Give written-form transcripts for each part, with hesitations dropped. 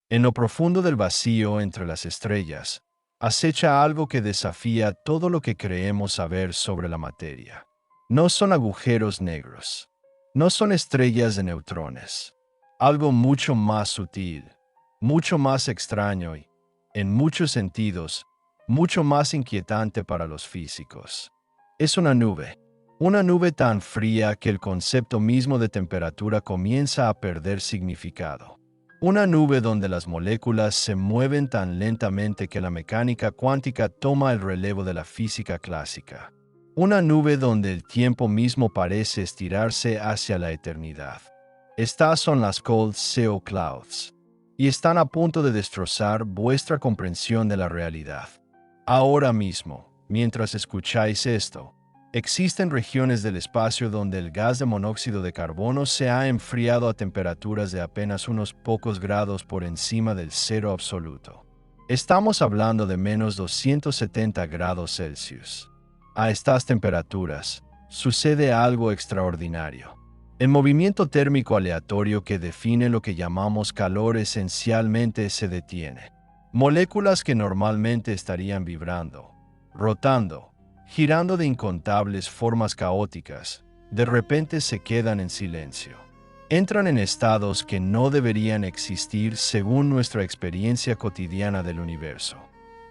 En lo profundo del vacío entre las estrellas, acecha algo que desafía todo lo que creemos saber sobre la materia. No son agujeros negros. No son estrellas de neutrones. Algo mucho más sutil, mucho más extraño y, en muchos sentidos, mucho más inquietante para los físicos. Es una nube tan fría que el concepto mismo de temperatura comienza a perder significado. Una nube donde las moléculas se mueven tan lentamente que la mecánica cuántica toma el relevo de la física clásica. Una nube donde el tiempo mismo parece estirarse hacia la eternidad. Estas son las Cold CO Clouds, y están a punto de destrozar vuestra comprensión de la realidad. Ahora mismo, mientras escucháis esto, existen regiones del espacio donde el gas de monóxido de carbono se ha enfriado a temperaturas de apenas unos pocos grados por encima del cero absoluto. Estamos hablando de menos 270 grados Celsius. A estas temperaturas, sucede algo extraordinario. El movimiento térmico aleatorio que define lo que llamamos calor esencialmente se detiene. Moléculas que normalmente estarían vibrando, rotando, girando de incontables formas caóticas, de repente se quedan en silencio. Entran en estados que no deberían existir según nuestra experiencia cotidiana del universo.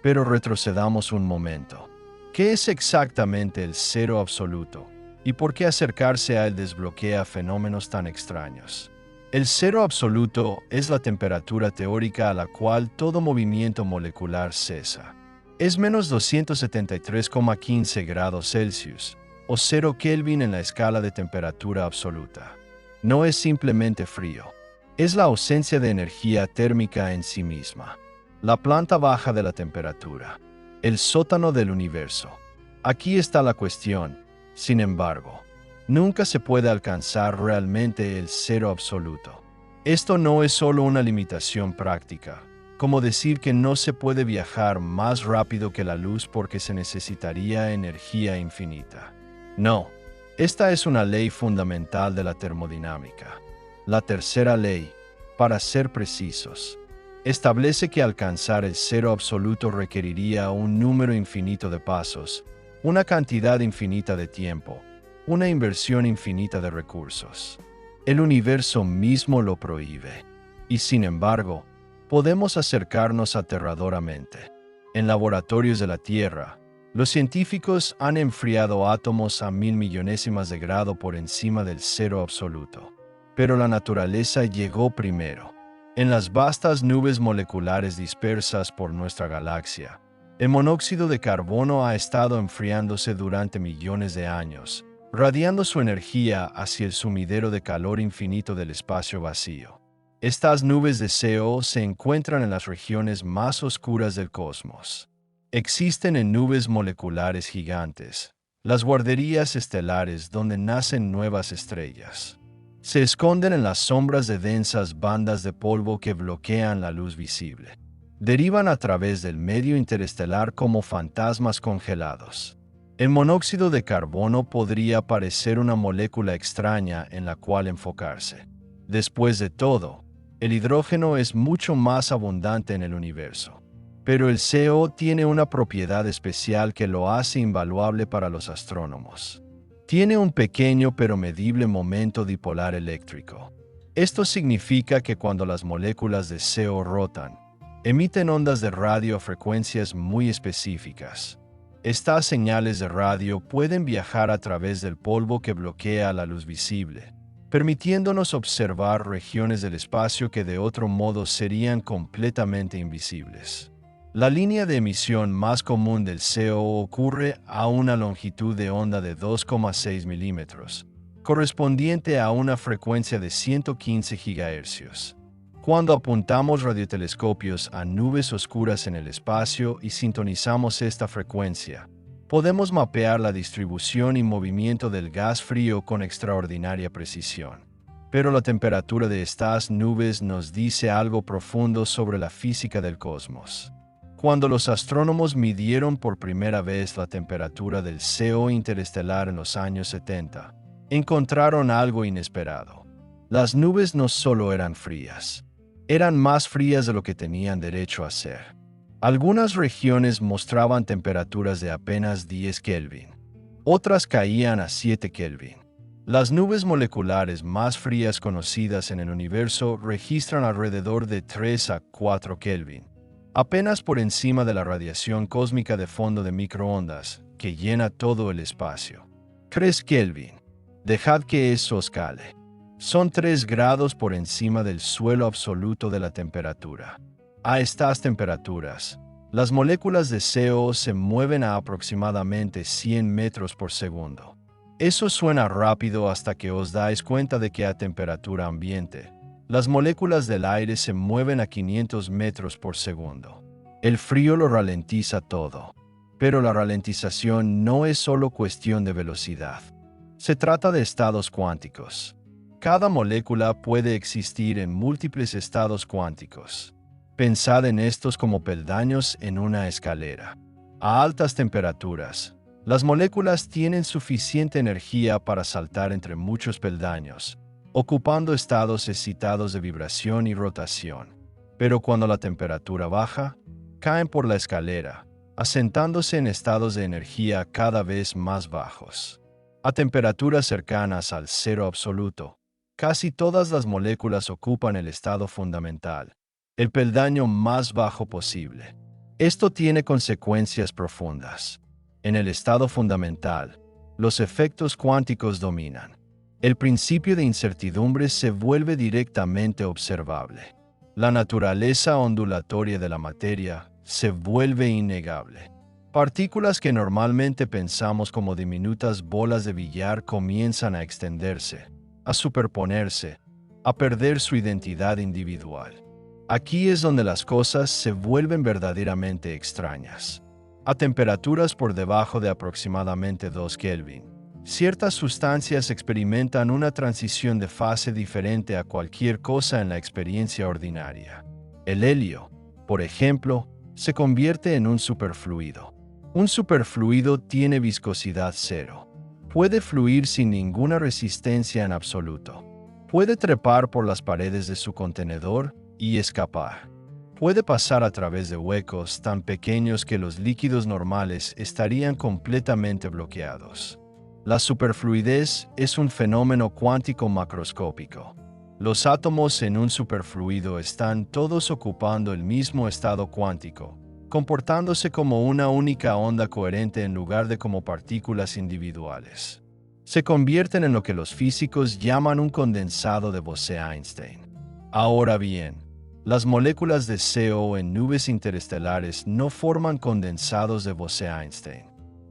Pero retrocedamos un momento. ¿Qué es exactamente el cero absoluto? ¿Y por qué acercarse a él desbloquea fenómenos tan extraños? El cero absoluto es la temperatura teórica a la cual todo movimiento molecular cesa. Es menos 273,15 grados Celsius, o 0 Kelvin en la escala de temperatura absoluta. No es simplemente frío. Es la ausencia de energía térmica en sí misma. La planta baja de la temperatura. El sótano del universo. Aquí está la cuestión. Sin embargo, nunca se puede alcanzar realmente el cero absoluto. Esto no es solo una limitación práctica, como decir que no se puede viajar más rápido que la luz porque se necesitaría energía infinita. No, esta es una ley fundamental de la termodinámica. La tercera ley, para ser precisos, establece que alcanzar el cero absoluto requeriría un número infinito de pasos, una cantidad infinita de tiempo, una inversión infinita de recursos. El universo mismo lo prohíbe. Y sin embargo, podemos acercarnos aterradoramente. En laboratorios de la Tierra, los científicos han enfriado átomos a 1000 millonésimas de grado por encima del cero absoluto. Pero la naturaleza llegó primero. En las vastas nubes moleculares dispersas por nuestra galaxia, el monóxido de carbono ha estado enfriándose durante millones de años, radiando su energía hacia el sumidero de calor infinito del espacio vacío. Estas nubes de CO se encuentran en las regiones más oscuras del cosmos. Existen en nubes moleculares gigantes, las guarderías estelares donde nacen nuevas estrellas. Se esconden en las sombras de densas bandas de polvo que bloquean la luz visible. Derivan a través del medio interestelar como fantasmas congelados. El monóxido de carbono podría parecer una molécula extraña en la cual enfocarse. Después de todo, el hidrógeno es mucho más abundante en el universo. Pero el CO tiene una propiedad especial que lo hace invaluable para los astrónomos. Tiene un pequeño pero medible momento dipolar eléctrico. Esto significa que cuando las moléculas de CO rotan, emiten ondas de radio a frecuencias muy específicas. Estas señales de radio pueden viajar a través del polvo que bloquea la luz visible, permitiéndonos observar regiones del espacio que de otro modo serían completamente invisibles. La línea de emisión más común del CO ocurre a una longitud de onda de 2,6 milímetros, correspondiente a una frecuencia de 115 GHz. Cuando apuntamos radiotelescopios a nubes oscuras en el espacio y sintonizamos esta frecuencia, podemos mapear la distribución y movimiento del gas frío con extraordinaria precisión. Pero la temperatura de estas nubes nos dice algo profundo sobre la física del cosmos. Cuando los astrónomos midieron por primera vez la temperatura del CO interestelar en los años 70, encontraron algo inesperado. Las nubes no solo eran frías, Eran más frías de lo que tenían derecho a ser. Algunas regiones mostraban temperaturas de apenas 10 Kelvin. Otras caían a 7 Kelvin. Las nubes moleculares más frías conocidas en el universo registran alrededor de 3 a 4 Kelvin, apenas por encima de la radiación cósmica de fondo de microondas que llena todo el espacio. 3 Kelvin. Dejad que eso escale. Son 3 grados por encima del suelo absoluto de la temperatura. A estas temperaturas, las moléculas de CO se mueven a aproximadamente 100 metros por segundo. Eso suena rápido hasta que os dais cuenta de que a temperatura ambiente, las moléculas del aire se mueven a 500 metros por segundo. El frío lo ralentiza todo. Pero la ralentización no es solo cuestión de velocidad. Se trata de estados cuánticos. Cada molécula puede existir en múltiples estados cuánticos. Pensad en estos como peldaños en una escalera. A altas temperaturas, las moléculas tienen suficiente energía para saltar entre muchos peldaños, ocupando estados excitados de vibración y rotación. Pero cuando la temperatura baja, caen por la escalera, asentándose en estados de energía cada vez más bajos. A temperaturas cercanas al cero absoluto, casi todas las moléculas ocupan el estado fundamental, el peldaño más bajo posible. Esto tiene consecuencias profundas. En el estado fundamental, los efectos cuánticos dominan. El principio de incertidumbre se vuelve directamente observable. La naturaleza ondulatoria de la materia se vuelve innegable. Partículas que normalmente pensamos como diminutas bolas de billar comienzan a extenderse, a superponerse, a perder su identidad individual. Aquí es donde las cosas se vuelven verdaderamente extrañas. A temperaturas por debajo de aproximadamente 2 Kelvin, ciertas sustancias experimentan una transición de fase diferente a cualquier cosa en la experiencia ordinaria. El helio, por ejemplo, se convierte en un superfluido. Un superfluido tiene viscosidad cero. Puede fluir sin ninguna resistencia en absoluto. Puede trepar por las paredes de su contenedor y escapar. Puede pasar a través de huecos tan pequeños que los líquidos normales estarían completamente bloqueados. La superfluidez es un fenómeno cuántico macroscópico. Los átomos en un superfluido están todos ocupando el mismo estado cuántico, comportándose como una única onda coherente en lugar de como partículas individuales. Se convierten en lo que los físicos llaman un condensado de Bose-Einstein. Ahora bien, las moléculas de CO en nubes interestelares no forman condensados de Bose-Einstein.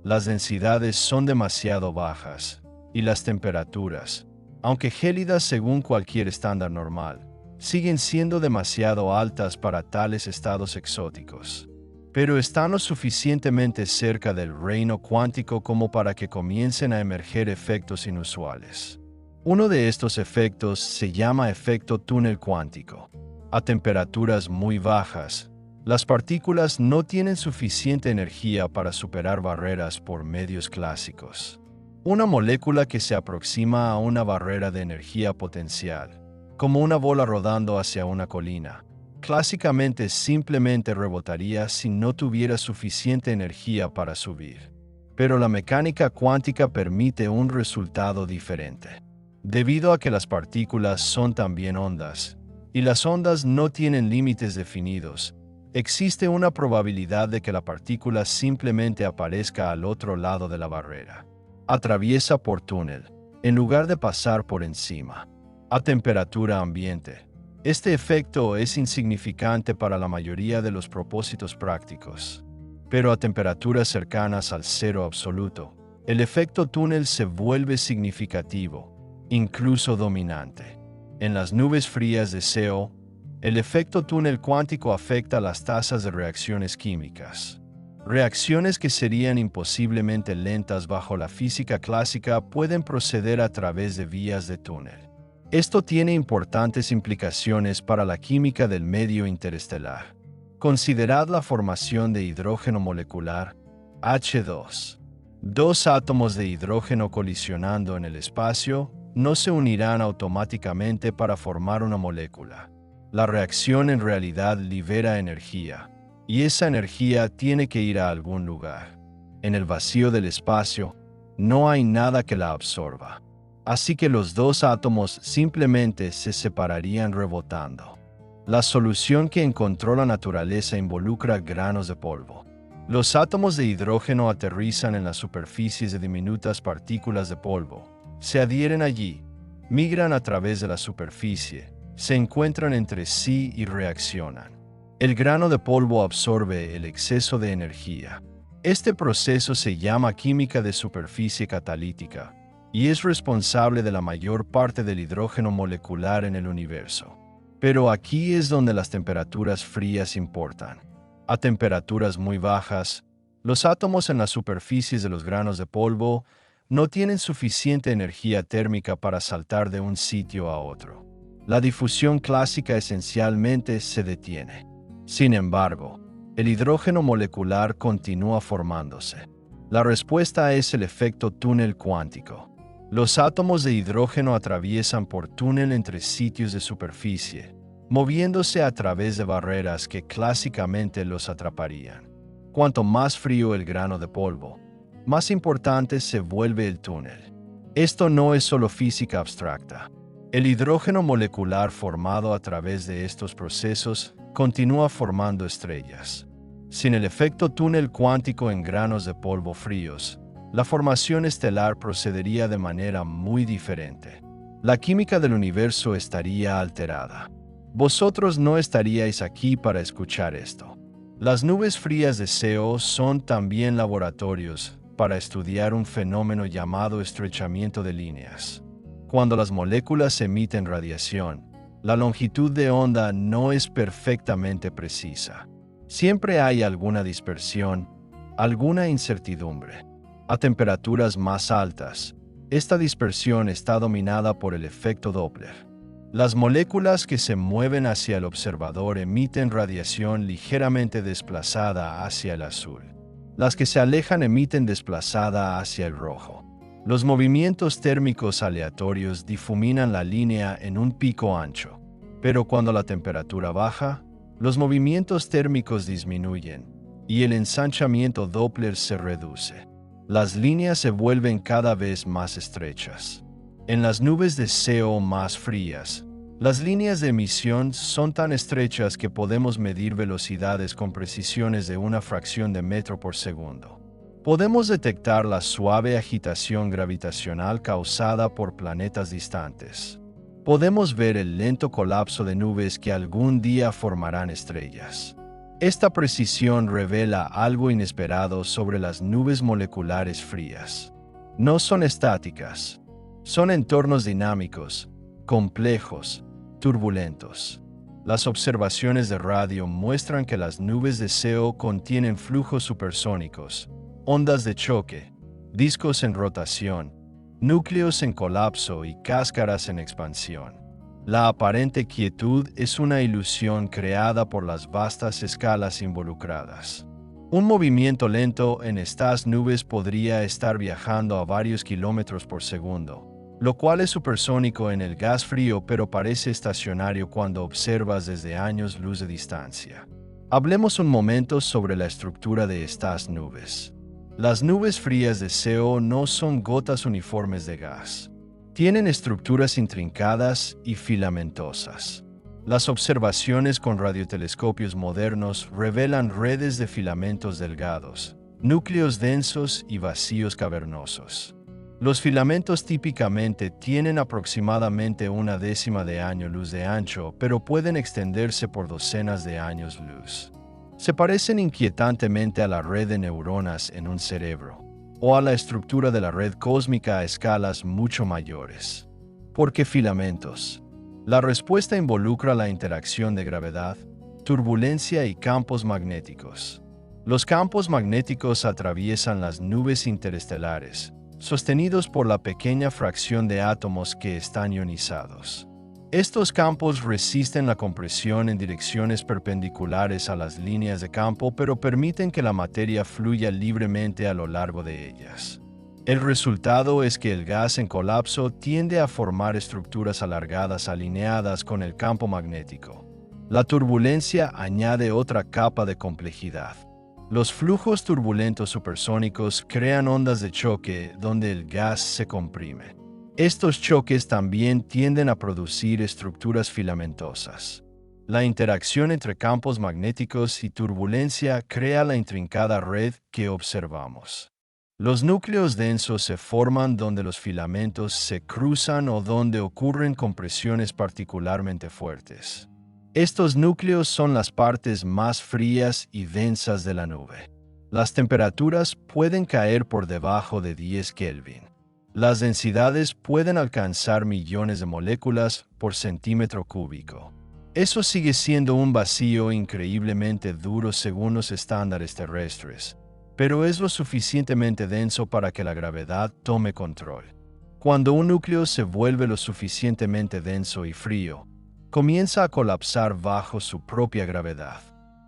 Las densidades son demasiado bajas, y las temperaturas, aunque gélidas según cualquier estándar normal, siguen siendo demasiado altas para tales estados exóticos. Pero están lo suficientemente cerca del reino cuántico como para que comiencen a emerger efectos inusuales. Uno de estos efectos se llama efecto túnel cuántico. A temperaturas muy bajas, las partículas no tienen suficiente energía para superar barreras por medios clásicos. Una molécula que se aproxima a una barrera de energía potencial, como una bola rodando hacia una colina, clásicamente simplemente rebotaría si no tuviera suficiente energía para subir. Pero la mecánica cuántica permite un resultado diferente. Debido a que las partículas son también ondas, y las ondas no tienen límites definidos, existe una probabilidad de que la partícula simplemente aparezca al otro lado de la barrera. Atraviesa por túnel, en lugar de pasar por encima. A temperatura ambiente, este efecto es insignificante para la mayoría de los propósitos prácticos. Pero a temperaturas cercanas al cero absoluto, el efecto túnel se vuelve significativo, incluso dominante. En las nubes frías de CO, el efecto túnel cuántico afecta las tasas de reacciones químicas. Reacciones que serían imposiblemente lentas bajo la física clásica pueden proceder a través de vías de túnel. Esto tiene importantes implicaciones para la química del medio interestelar. Considerad la formación de hidrógeno molecular, H2. Dos átomos de hidrógeno colisionando en el espacio no se unirán automáticamente para formar una molécula. La reacción en realidad libera energía, y esa energía tiene que ir a algún lugar. En el vacío del espacio, no hay nada que la absorba. Así que los dos átomos simplemente se separarían rebotando. La solución que encontró la naturaleza involucra granos de polvo. Los átomos de hidrógeno aterrizan en las superficies de diminutas partículas de polvo, se adhieren allí, migran a través de la superficie, se encuentran entre sí y reaccionan. El grano de polvo absorbe el exceso de energía. Este proceso se llama química de superficie catalítica y es responsable de la mayor parte del hidrógeno molecular en el universo. Pero aquí es donde las temperaturas frías importan. A temperaturas muy bajas, los átomos en las superficies de los granos de polvo no tienen suficiente energía térmica para saltar de un sitio a otro. La difusión clásica esencialmente se detiene. Sin embargo, el hidrógeno molecular continúa formándose. La respuesta es el efecto túnel cuántico. Los átomos de hidrógeno atraviesan por túnel entre sitios de superficie, moviéndose a través de barreras que clásicamente los atraparían. Cuanto más frío el grano de polvo, más importante se vuelve el túnel. Esto no es solo física abstracta. El hidrógeno molecular formado a través de estos procesos continúa formando estrellas. Sin el efecto túnel cuántico en granos de polvo fríos, la formación estelar procedería de manera muy diferente. La química del universo estaría alterada. Vosotros no estaríais aquí para escuchar esto. Las nubes frías de CO son también laboratorios para estudiar un fenómeno llamado estrechamiento de líneas. Cuando las moléculas emiten radiación, la longitud de onda no es perfectamente precisa. Siempre hay alguna dispersión, alguna incertidumbre. A temperaturas más altas, esta dispersión está dominada por el efecto Doppler. Las moléculas que se mueven hacia el observador emiten radiación ligeramente desplazada hacia el azul. Las que se alejan emiten desplazada hacia el rojo. Los movimientos térmicos aleatorios difuminan la línea en un pico ancho, pero cuando la temperatura baja, los movimientos térmicos disminuyen y el ensanchamiento Doppler se reduce. Las líneas se vuelven cada vez más estrechas. En las nubes de CO más frías, las líneas de emisión son tan estrechas que podemos medir velocidades con precisiones de una fracción de metro por segundo. Podemos detectar la suave agitación gravitacional causada por planetas distantes. Podemos ver el lento colapso de nubes que algún día formarán estrellas. Esta precisión revela algo inesperado sobre las nubes moleculares frías. No son estáticas, son entornos dinámicos, complejos, turbulentos. Las observaciones de radio muestran que las nubes de CO contienen flujos supersónicos, ondas de choque, discos en rotación, núcleos en colapso y cáscaras en expansión. La aparente quietud es una ilusión creada por las vastas escalas involucradas. Un movimiento lento en estas nubes podría estar viajando a varios kilómetros por segundo, lo cual es supersónico en el gas frío pero parece estacionario cuando observas desde años luz de distancia. Hablemos un momento sobre la estructura de estas nubes. Las nubes frías de CO no son gotas uniformes de gas. Tienen estructuras intrincadas y filamentosas. Las observaciones con radiotelescopios modernos revelan redes de filamentos delgados, núcleos densos y vacíos cavernosos. Los filamentos típicamente tienen aproximadamente una décima de año luz de ancho, pero pueden extenderse por docenas de años luz. Se parecen inquietantemente a la red de neuronas en un cerebro, o a la estructura de la red cósmica a escalas mucho mayores. ¿Por qué filamentos? La respuesta involucra la interacción de gravedad, turbulencia y campos magnéticos. Los campos magnéticos atraviesan las nubes interestelares, sostenidos por la pequeña fracción de átomos que están ionizados. Estos campos resisten la compresión en direcciones perpendiculares a las líneas de campo, pero permiten que la materia fluya libremente a lo largo de ellas. El resultado es que el gas en colapso tiende a formar estructuras alargadas alineadas con el campo magnético. La turbulencia añade otra capa de complejidad. Los flujos turbulentos supersónicos crean ondas de choque donde el gas se comprime. Estos choques también tienden a producir estructuras filamentosas. La interacción entre campos magnéticos y turbulencia crea la intrincada red que observamos. Los núcleos densos se forman donde los filamentos se cruzan o donde ocurren compresiones particularmente fuertes. Estos núcleos son las partes más frías y densas de la nube. Las temperaturas pueden caer por debajo de 10 Kelvin. Las densidades pueden alcanzar millones de moléculas por centímetro cúbico. Eso sigue siendo un vacío increíblemente duro según los estándares terrestres, pero es lo suficientemente denso para que la gravedad tome control. Cuando un núcleo se vuelve lo suficientemente denso y frío, comienza a colapsar bajo su propia gravedad.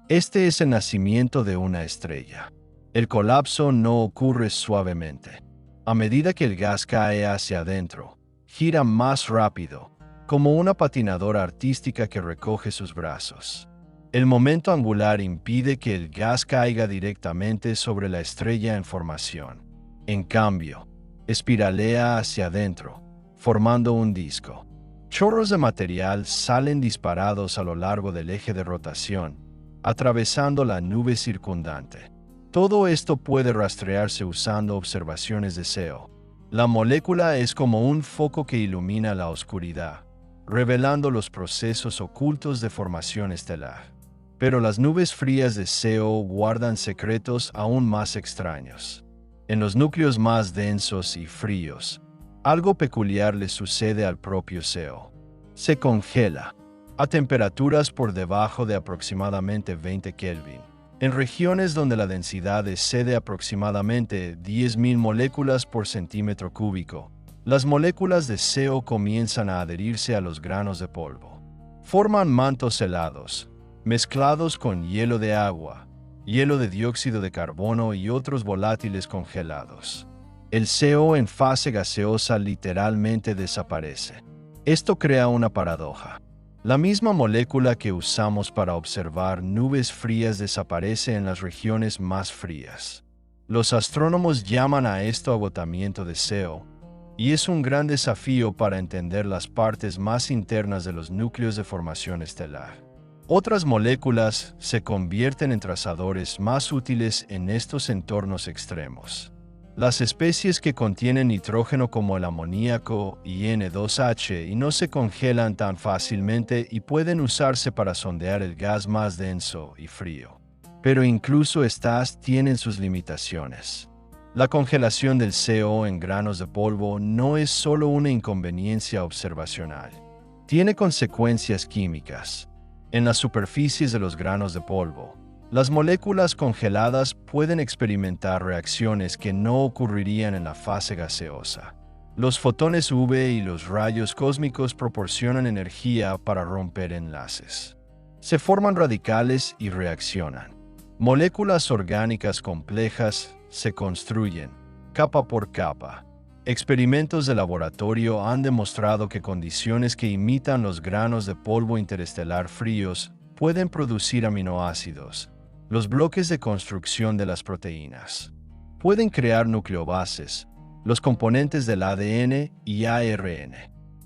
Este es el nacimiento de una estrella. El colapso no ocurre suavemente. A medida que el gas cae hacia adentro, gira más rápido, como una patinadora artística que recoge sus brazos. El momento angular impide que el gas caiga directamente sobre la estrella en formación. En cambio, espiralea hacia adentro, formando un disco. Chorros de material salen disparados a lo largo del eje de rotación, atravesando la nube circundante. Todo esto puede rastrearse usando observaciones de SEO. La molécula es como un foco que ilumina la oscuridad, revelando los procesos ocultos de formación estelar. Pero las nubes frías de SEO guardan secretos aún más extraños. En los núcleos más densos y fríos, algo peculiar le sucede al propio SEO. Se congela a temperaturas por debajo de aproximadamente 20 Kelvin, en regiones donde la densidad excede aproximadamente 10.000 moléculas por centímetro cúbico. Las moléculas de SEO comienzan a adherirse a los granos de polvo. Forman mantos helados, mezclados con hielo de agua, hielo de dióxido de carbono y otros volátiles congelados. El SEO en fase gaseosa literalmente desaparece. Esto crea una paradoja. La misma molécula que usamos para observar nubes frías desaparece en las regiones más frías. Los astrónomos llaman a esto agotamiento de SEO, y es un gran desafío para entender las partes más internas de los núcleos de formación estelar. Otras moléculas se convierten en trazadores más útiles en estos entornos extremos. Las especies que contienen nitrógeno como el amoníaco y N2H y no se congelan tan fácilmente y pueden usarse para sondear el gas más denso y frío. Pero incluso estas tienen sus limitaciones. La congelación del SEO en granos de polvo no es solo una inconveniencia observacional. Tiene consecuencias químicas. En las superficies de los granos de polvo, las moléculas congeladas pueden experimentar reacciones que no ocurrirían en la fase gaseosa. Los fotones UV y los rayos cósmicos proporcionan energía para romper enlaces. Se forman radicales y reaccionan. Moléculas orgánicas complejas se construyen, capa por capa. Experimentos de laboratorio han demostrado que condiciones que imitan los granos de polvo interestelar fríos pueden producir aminoácidos, los bloques de construcción de las proteínas. Pueden crear nucleobases, los componentes del ADN y ARN.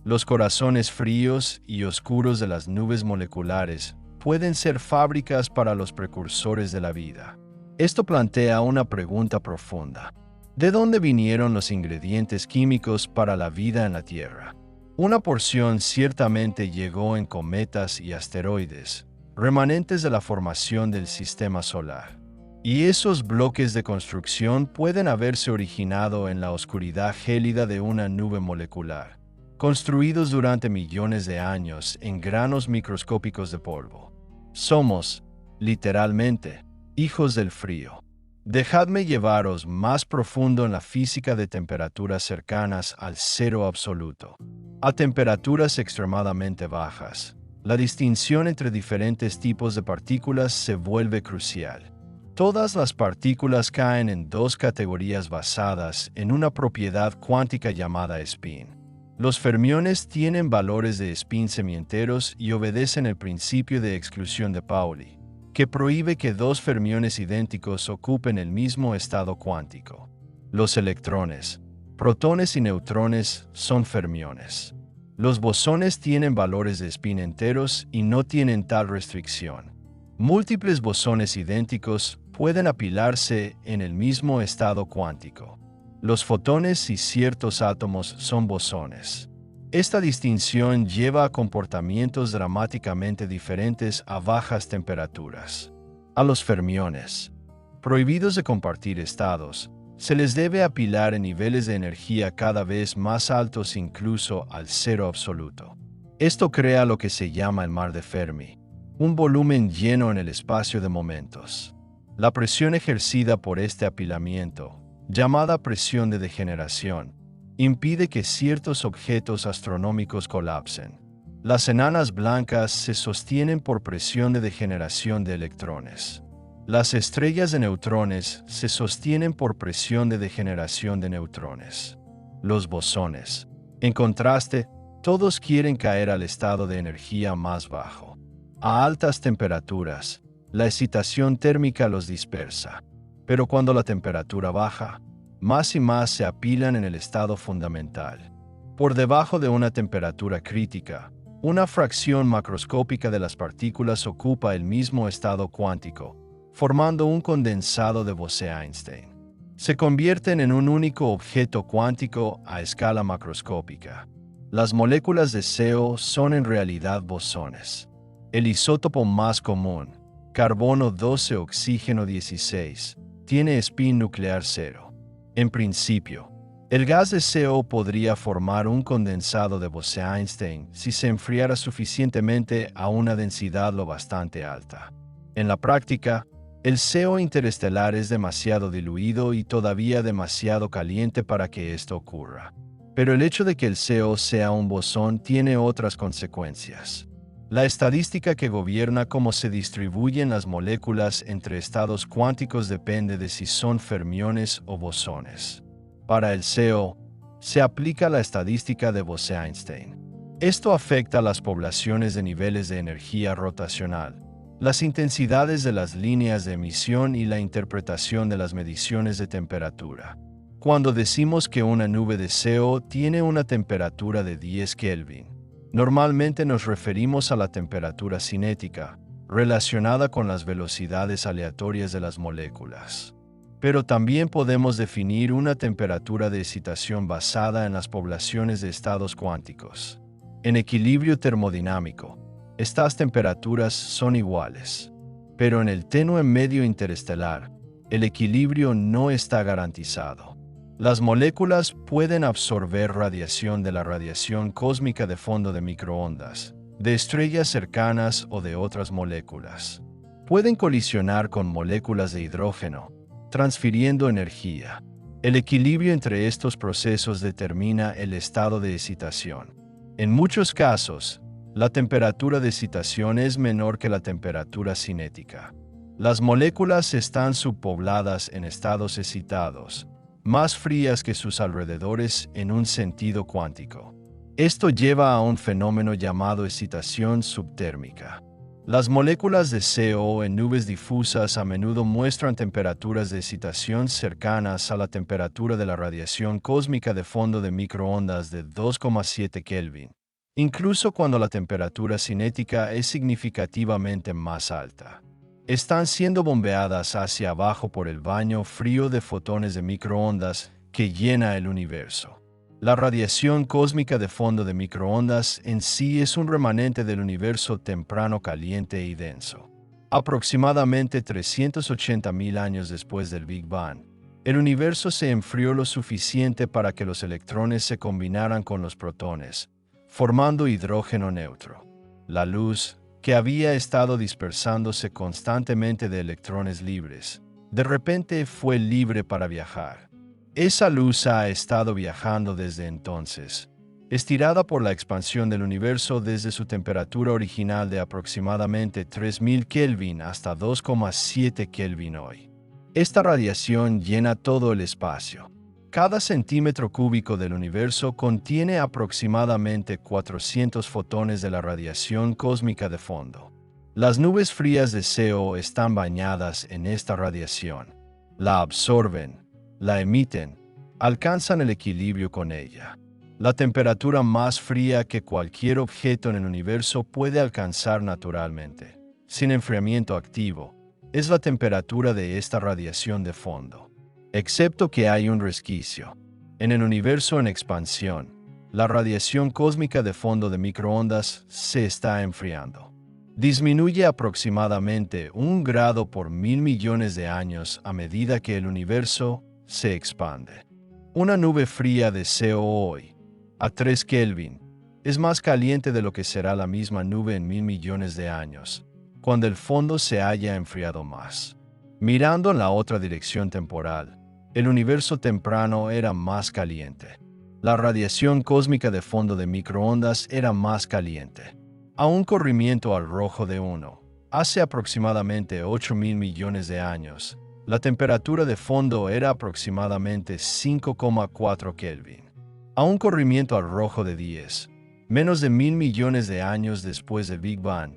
Los corazones fríos y oscuros de las nubes moleculares pueden ser fábricas para los precursores de la vida. Esto plantea una pregunta profunda. ¿De dónde vinieron los ingredientes químicos para la vida en la Tierra? Una porción ciertamente llegó en cometas y asteroides, remanentes de la formación del sistema solar. Y esos bloques de construcción pueden haberse originado en la oscuridad gélida de una nube molecular, construidos durante millones de años en granos microscópicos de polvo. Somos, literalmente, hijos del frío. Dejadme llevaros más profundo en la física de temperaturas cercanas al cero absoluto. A temperaturas extremadamente bajas, la distinción entre diferentes tipos de partículas se vuelve crucial. Todas las partículas caen en dos categorías basadas en una propiedad cuántica llamada spin. Los fermiones tienen valores de spin semienteros y obedecen el principio de exclusión de Pauli, que prohíbe que dos fermiones idénticos ocupen el mismo estado cuántico. Los electrones, protones y neutrones son fermiones. Los bosones tienen valores de spin enteros y no tienen tal restricción. Múltiples bosones idénticos pueden apilarse en el mismo estado cuántico. Los fotones y ciertos átomos son bosones. Esta distinción lleva a comportamientos dramáticamente diferentes a bajas temperaturas. A los fermiones, prohibidos de compartir estados, se les debe apilar en niveles de energía cada vez más altos, incluso al cero absoluto. Esto crea lo que se llama el mar de Fermi, un volumen lleno en el espacio de momentos. La presión ejercida por este apilamiento, llamada presión de degeneración, impide que ciertos objetos astronómicos colapsen. Las enanas blancas se sostienen por presión de degeneración de electrones. Las estrellas de neutrones se sostienen por presión de degeneración de neutrones. Los bosones, en contraste, todos quieren caer al estado de energía más bajo. A altas temperaturas, la excitación térmica los dispersa, pero cuando la temperatura baja, más y más se apilan en el estado fundamental. Por debajo de una temperatura crítica, una fracción macroscópica de las partículas ocupa el mismo estado cuántico, formando un condensado de Bose-Einstein. Se convierten en un único objeto cuántico a escala macroscópica. Las moléculas de CO son en realidad bosones. El isótopo más común, carbono 12 oxígeno 16, tiene spin nuclear 0. En principio, el gas de CO podría formar un condensado de Bose-Einstein si se enfriara suficientemente a una densidad lo bastante alta. En la práctica, el CO interestelar es demasiado diluido y todavía demasiado caliente para que esto ocurra. Pero el hecho de que el CO sea un bosón tiene otras consecuencias. La estadística que gobierna cómo se distribuyen las moléculas entre estados cuánticos depende de si son fermiones o bosones. Para el CO, se aplica la estadística de Bose-Einstein. Esto afecta las poblaciones de niveles de energía rotacional, las intensidades de las líneas de emisión y la interpretación de las mediciones de temperatura. Cuando decimos que una nube de CO tiene una temperatura de 10 Kelvin, normalmente nos referimos a la temperatura cinética, relacionada con las velocidades aleatorias de las moléculas. Pero también podemos definir una temperatura de excitación basada en las poblaciones de estados cuánticos. En equilibrio termodinámico, estas temperaturas son iguales, pero en el tenue medio interestelar, el equilibrio no está garantizado. Las moléculas pueden absorber radiación de la radiación cósmica de fondo de microondas, de estrellas cercanas o de otras moléculas. Pueden colisionar con moléculas de hidrógeno, transfiriendo energía. El equilibrio entre estos procesos determina el estado de excitación. En muchos casos, la temperatura de excitación es menor que la temperatura cinética. Las moléculas están subpobladas en estados excitados, más frías que sus alrededores en un sentido cuántico. Esto lleva a un fenómeno llamado excitación subtérmica. Las moléculas de CO en nubes difusas a menudo muestran temperaturas de excitación cercanas a la temperatura de la radiación cósmica de fondo de microondas de 2,7 Kelvin, incluso cuando la temperatura cinética es significativamente más alta. Están siendo bombeadas hacia abajo por el baño frío de fotones de microondas que llena el universo. La radiación cósmica de fondo de microondas en sí es un remanente del universo temprano caliente y denso. Aproximadamente 380.000 años después del Big Bang, el universo se enfrió lo suficiente para que los electrones se combinaran con los protones, formando hidrógeno neutro. La luz, que había estado dispersándose constantemente de electrones libres, de repente fue libre para viajar. Esa luz ha estado viajando desde entonces, estirada por la expansión del universo desde su temperatura original de aproximadamente 3000 Kelvin hasta 2,7 Kelvin hoy. Esta radiación llena todo el espacio. Cada centímetro cúbico del universo contiene aproximadamente 400 fotones de la radiación cósmica de fondo. Las nubes frías de CO están bañadas en esta radiación. La absorben, la emiten, alcanzan el equilibrio con ella. La temperatura más fría que cualquier objeto en el universo puede alcanzar naturalmente, sin enfriamiento activo, es la temperatura de esta radiación de fondo. Excepto que hay un resquicio. En el universo en expansión, la radiación cósmica de fondo de microondas se está enfriando. Disminuye aproximadamente 1 grado por 1000 millones de años a medida que el universo se expande. Una nube fría de CO hoy, a 3 Kelvin, es más caliente de lo que será la misma nube en 1000 millones de años, cuando el fondo se haya enfriado más. Mirando en la otra dirección temporal, el universo temprano era más caliente. La radiación cósmica de fondo de microondas era más caliente. A un corrimiento al rojo de 1, hace aproximadamente 8.000 millones de años, la temperatura de fondo era aproximadamente 5,4 Kelvin. A un corrimiento al rojo de 10, menos de 1000 millones de años después del Big Bang,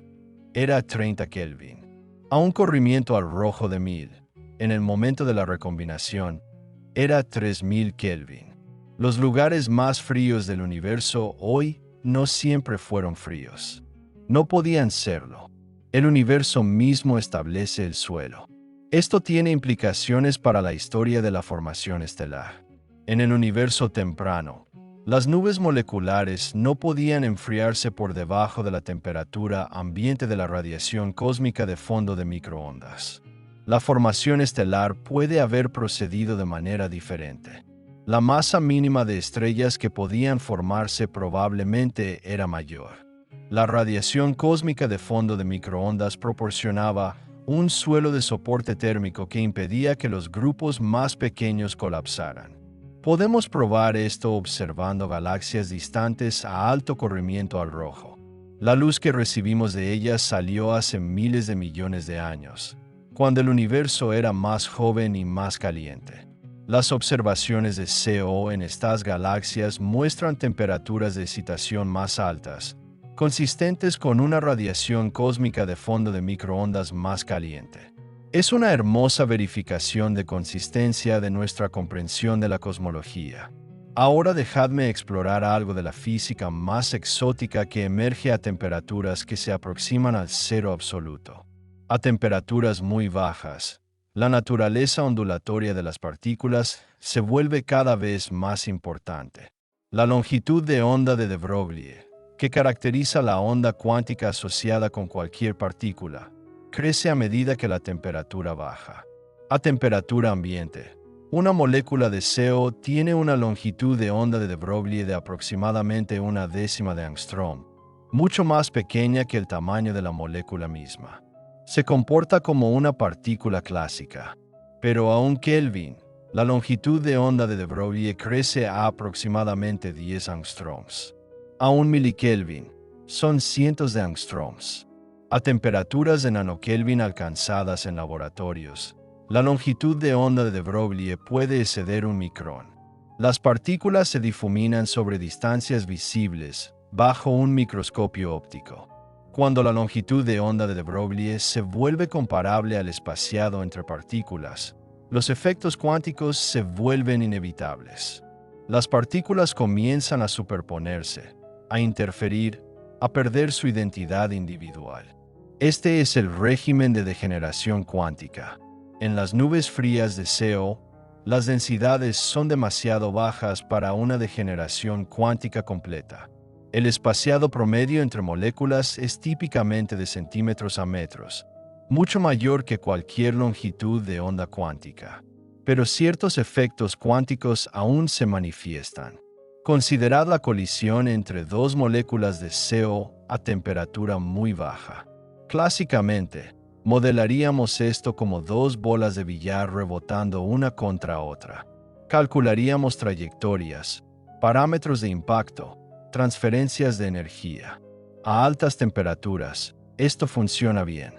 era 30 Kelvin. A un corrimiento al rojo de 1000, en el momento de la recombinación, era 3000 Kelvin. Los lugares más fríos del universo hoy no siempre fueron fríos. No podían serlo. El universo mismo establece el suelo. Esto tiene implicaciones para la historia de la formación estelar. En el universo temprano, las nubes moleculares no podían enfriarse por debajo de la temperatura ambiente de la radiación cósmica de fondo de microondas. La formación estelar puede haber procedido de manera diferente. La masa mínima de estrellas que podían formarse probablemente era mayor. La radiación cósmica de fondo de microondas proporcionaba un suelo de soporte térmico que impedía que los grupos más pequeños colapsaran. Podemos probar esto observando galaxias distantes a alto corrimiento al rojo. La luz que recibimos de ellas salió hace miles de millones de años, cuando el universo era más joven y más caliente. Las observaciones de CO en estas galaxias muestran temperaturas de excitación más altas, consistentes con una radiación cósmica de fondo de microondas más caliente. Es una hermosa verificación de consistencia de nuestra comprensión de la cosmología. Ahora dejadme explorar algo de la física más exótica que emerge a temperaturas que se aproximan al cero absoluto. A temperaturas muy bajas, la naturaleza ondulatoria de las partículas se vuelve cada vez más importante. La longitud de onda de de Broglie, que caracteriza la onda cuántica asociada con cualquier partícula, crece a medida que la temperatura baja. A temperatura ambiente, una molécula de CO tiene una longitud de onda de de Broglie de aproximadamente 1/10 de angstrom, mucho más pequeña que el tamaño de la molécula misma. Se comporta como una partícula clásica, pero a 1 Kelvin, la longitud de onda de de Broglie crece a aproximadamente 10 angstroms. A 1 milikelvin, son cientos de angstroms. A temperaturas de nanokelvin alcanzadas en laboratorios, la longitud de onda de de Broglie puede exceder 1 micrón. Las partículas se difuminan sobre distancias visibles bajo un microscopio óptico. Cuando la longitud de onda de de Broglie se vuelve comparable al espaciado entre partículas, los efectos cuánticos se vuelven inevitables. Las partículas comienzan a superponerse, a interferir, a perder su identidad individual. Este es el régimen de degeneración cuántica. En las nubes frías de CO, las densidades son demasiado bajas para una degeneración cuántica completa. El espaciado promedio entre moléculas es típicamente de centímetros a metros, mucho mayor que cualquier longitud de onda cuántica. Pero ciertos efectos cuánticos aún se manifiestan. Considerad la colisión entre dos moléculas de CO a temperatura muy baja. Clásicamente, modelaríamos esto como dos bolas de billar rebotando una contra otra. Calcularíamos trayectorias, parámetros de impacto, transferencias de energía. A altas temperaturas, esto funciona bien,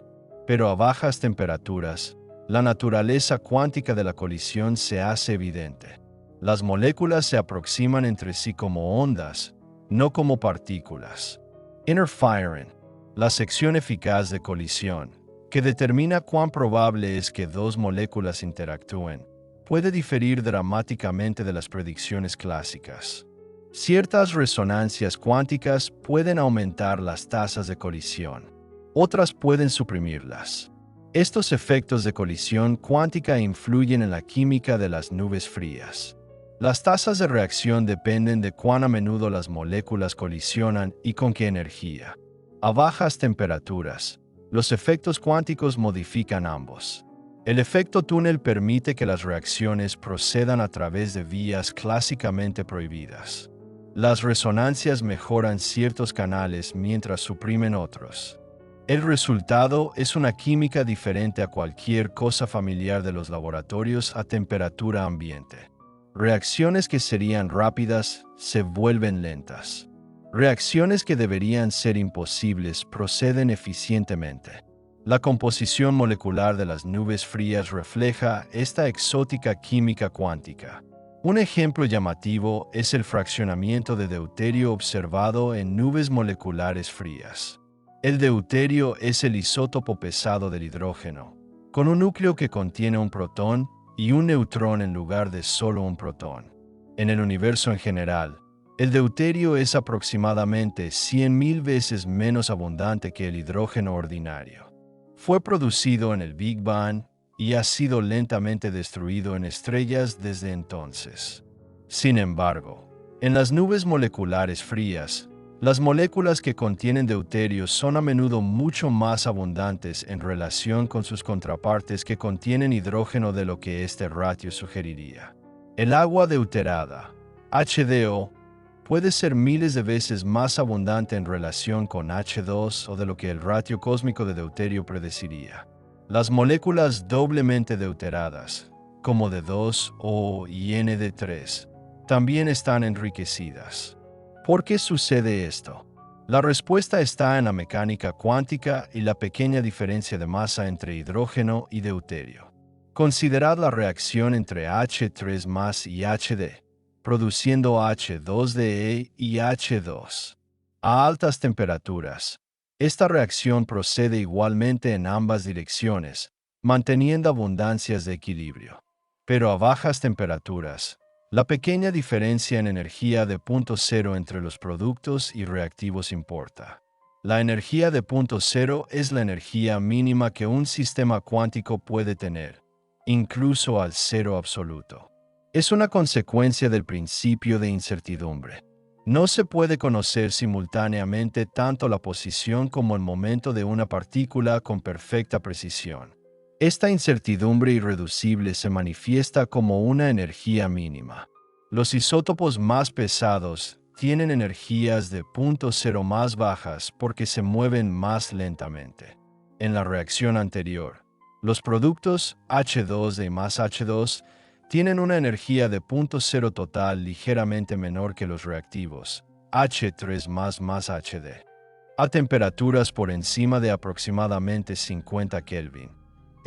pero a bajas temperaturas, la naturaleza cuántica de la colisión se hace evidente. Las moléculas se aproximan entre sí como ondas, no como partículas. Interference, la sección eficaz de colisión, que determina cuán probable es que dos moléculas interactúen, puede diferir dramáticamente de las predicciones clásicas. Ciertas resonancias cuánticas pueden aumentar las tasas de colisión, otras pueden suprimirlas. Estos efectos de colisión cuántica influyen en la química de las nubes frías. Las tasas de reacción dependen de cuán a menudo las moléculas colisionan y con qué energía. A bajas temperaturas, los efectos cuánticos modifican ambos. El efecto túnel permite que las reacciones procedan a través de vías clásicamente prohibidas. Las resonancias mejoran ciertos canales mientras suprimen otros. El resultado es una química diferente a cualquier cosa familiar de los laboratorios a temperatura ambiente. Reacciones que serían rápidas se vuelven lentas. Reacciones que deberían ser imposibles proceden eficientemente. La composición molecular de las nubes frías refleja esta exótica química cuántica. Un ejemplo llamativo es el fraccionamiento de deuterio observado en nubes moleculares frías. El deuterio es el isótopo pesado del hidrógeno, con un núcleo que contiene un protón y un neutrón en lugar de solo un protón. En el universo en general, el deuterio es aproximadamente 100.000 veces menos abundante que el hidrógeno ordinario. Fue producido en el Big Bang y ha sido lentamente destruido en estrellas desde entonces. Sin embargo, en las nubes moleculares frías, las moléculas que contienen deuterio son a menudo mucho más abundantes en relación con sus contrapartes que contienen hidrógeno de lo que este ratio sugeriría. El agua deuterada, HDO, puede ser miles de veces más abundante en relación con H2 o de lo que el ratio cósmico de deuterio predeciría. Las moléculas doblemente deuteradas, como D2O y ND3, también están enriquecidas. ¿Por qué sucede esto? La respuesta está en la mecánica cuántica y la pequeña diferencia de masa entre hidrógeno y deuterio. Considerad la reacción entre H3+ y HD, produciendo H2De y H2. A altas temperaturas, esta reacción procede igualmente en ambas direcciones, manteniendo abundancias de equilibrio. Pero a bajas temperaturas, la pequeña diferencia en energía de punto cero entre los productos y reactivos importa. La energía de punto cero es la energía mínima que un sistema cuántico puede tener, incluso al cero absoluto. Es una consecuencia del principio de incertidumbre. No se puede conocer simultáneamente tanto la posición como el momento de una partícula con perfecta precisión. Esta incertidumbre irreducible se manifiesta como una energía mínima. Los isótopos más pesados tienen energías de punto cero más bajas porque se mueven más lentamente. En la reacción anterior, los productos H2 más H2 tienen una energía de punto cero total ligeramente menor que los reactivos H3 más HD, a temperaturas por encima de aproximadamente 50 Kelvin.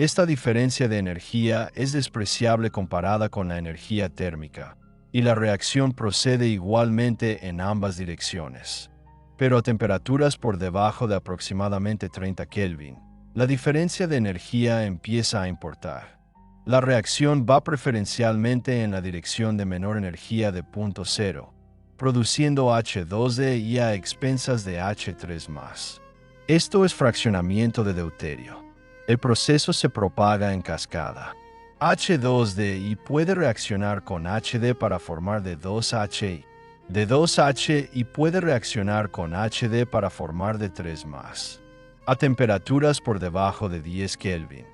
Esta diferencia de energía es despreciable comparada con la energía térmica, y la reacción procede igualmente en ambas direcciones. Pero a temperaturas por debajo de aproximadamente 30 Kelvin, la diferencia de energía empieza a importar. La reacción va preferencialmente en la dirección de menor energía de punto cero, produciendo H2 y a expensas de H3+. Esto es fraccionamiento de deuterio. El proceso se propaga en cascada. H2 puede reaccionar con HD para formar D2H, D2H y puede reaccionar con HD para formar D3+. A temperaturas por debajo de 10 Kelvin,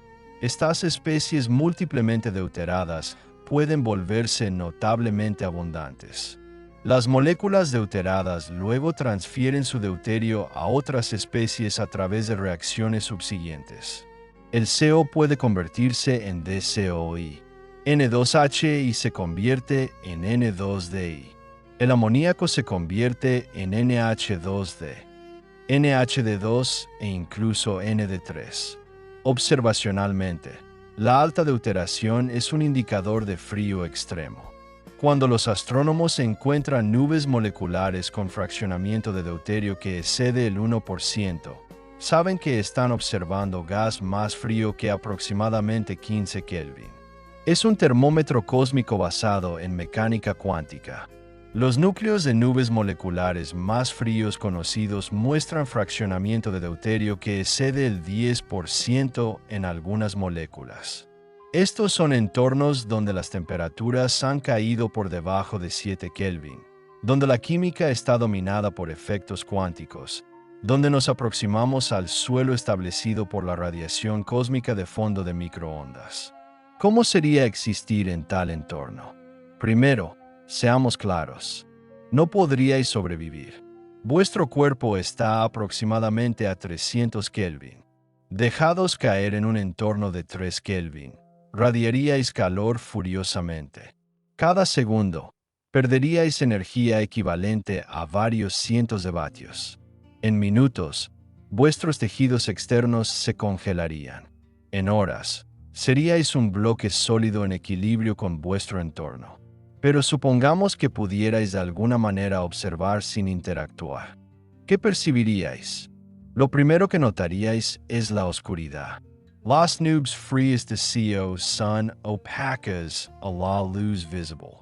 estas especies múltiplemente deuteradas pueden volverse notablemente abundantes. Las moléculas deuteradas luego transfieren su deuterio a otras especies a través de reacciones subsiguientes. El CO puede convertirse en DCOI, N2H y se convierte en N2DI. El amoníaco se convierte en NH2D, NHD2 e incluso ND3. Observacionalmente, la alta deuteración es un indicador de frío extremo. Cuando los astrónomos encuentran nubes moleculares con fraccionamiento de deuterio que excede el 1%, saben que están observando gas más frío que aproximadamente 15 Kelvin. Es un termómetro cósmico basado en mecánica cuántica. Los núcleos de nubes moleculares más fríos conocidos muestran fraccionamiento de deuterio que excede el 10% en algunas moléculas. Estos son entornos donde las temperaturas han caído por debajo de 7 Kelvin, donde la química está dominada por efectos cuánticos, donde nos aproximamos al suelo establecido por la radiación cósmica de fondo de microondas. ¿Cómo sería existir en tal entorno? Primero, seamos claros, no podríais sobrevivir. Vuestro cuerpo está aproximadamente a 300 Kelvin. Dejados caer en un entorno de 3 Kelvin, radiaríais calor furiosamente. Cada segundo, perderíais energía equivalente a varios cientos de vatios. En minutos, vuestros tejidos externos se congelarían. En horas, seríais un bloque sólido en equilibrio con vuestro entorno. Pero supongamos que pudierais de alguna manera observar sin interactuar. ¿Qué percibiríais? Lo primero que notaríais es la oscuridad. Las nubes frías de CO son opacas a la luz visible.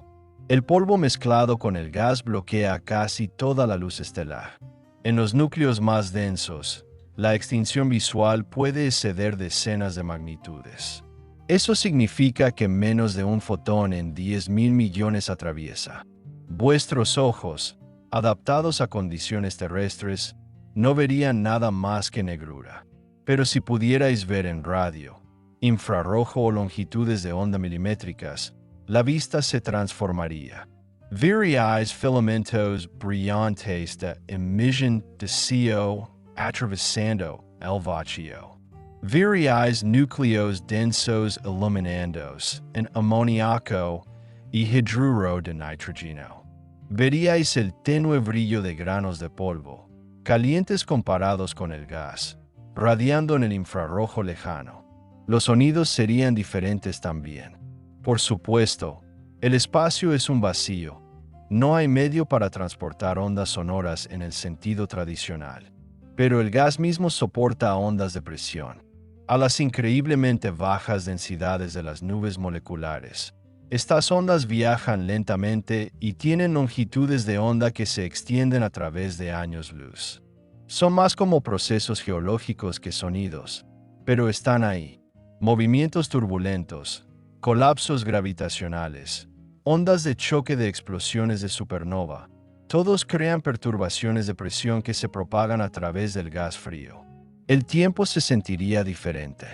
El polvo mezclado con el gas bloquea casi toda la luz estelar. En los núcleos más densos, la extinción visual puede exceder decenas de magnitudes. Eso significa que menos de un fotón en 10.000 millones atraviesa. Vuestros ojos, adaptados a condiciones terrestres, no verían nada más que negrura. Pero si pudierais ver en radio, infrarrojo o longitudes de onda milimétricas, la vista se transformaría. Veríais filamentos brillantes de emisión de CO atravesando el vacío. Veríais núcleos densos iluminandos en amoníaco y hidruro de nitrógeno. Veríais el tenue brillo de granos de polvo, calientes comparados con el gas, radiando en el infrarrojo lejano. Los sonidos serían diferentes también. Por supuesto, el espacio es un vacío. No hay medio para transportar ondas sonoras en el sentido tradicional. Pero el gas mismo soporta ondas de presión. A las increíblemente bajas densidades de las nubes moleculares, estas ondas viajan lentamente y tienen longitudes de onda que se extienden a través de años luz. Son más como procesos geológicos que sonidos, pero están ahí. Movimientos turbulentos, colapsos gravitacionales, ondas de choque de explosiones de supernova, todos crean perturbaciones de presión que se propagan a través del gas frío. El tiempo se sentiría diferente.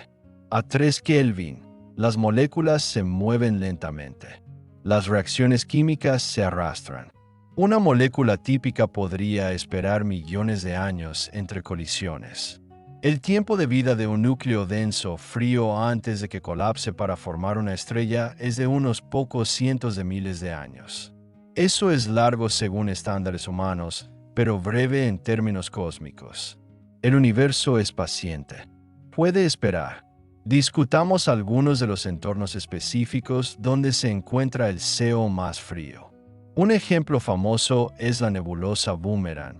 A 3 Kelvin, las moléculas se mueven lentamente. Las reacciones químicas se arrastran. Una molécula típica podría esperar millones de años entre colisiones. El tiempo de vida de un núcleo denso frío antes de que colapse para formar una estrella es de unos pocos cientos de miles de años. Eso es largo según estándares humanos, pero breve en términos cósmicos. El universo es paciente. Puede esperar. Discutamos algunos de los entornos específicos donde se encuentra el CO más frío. Un ejemplo famoso es la nebulosa Boomerang,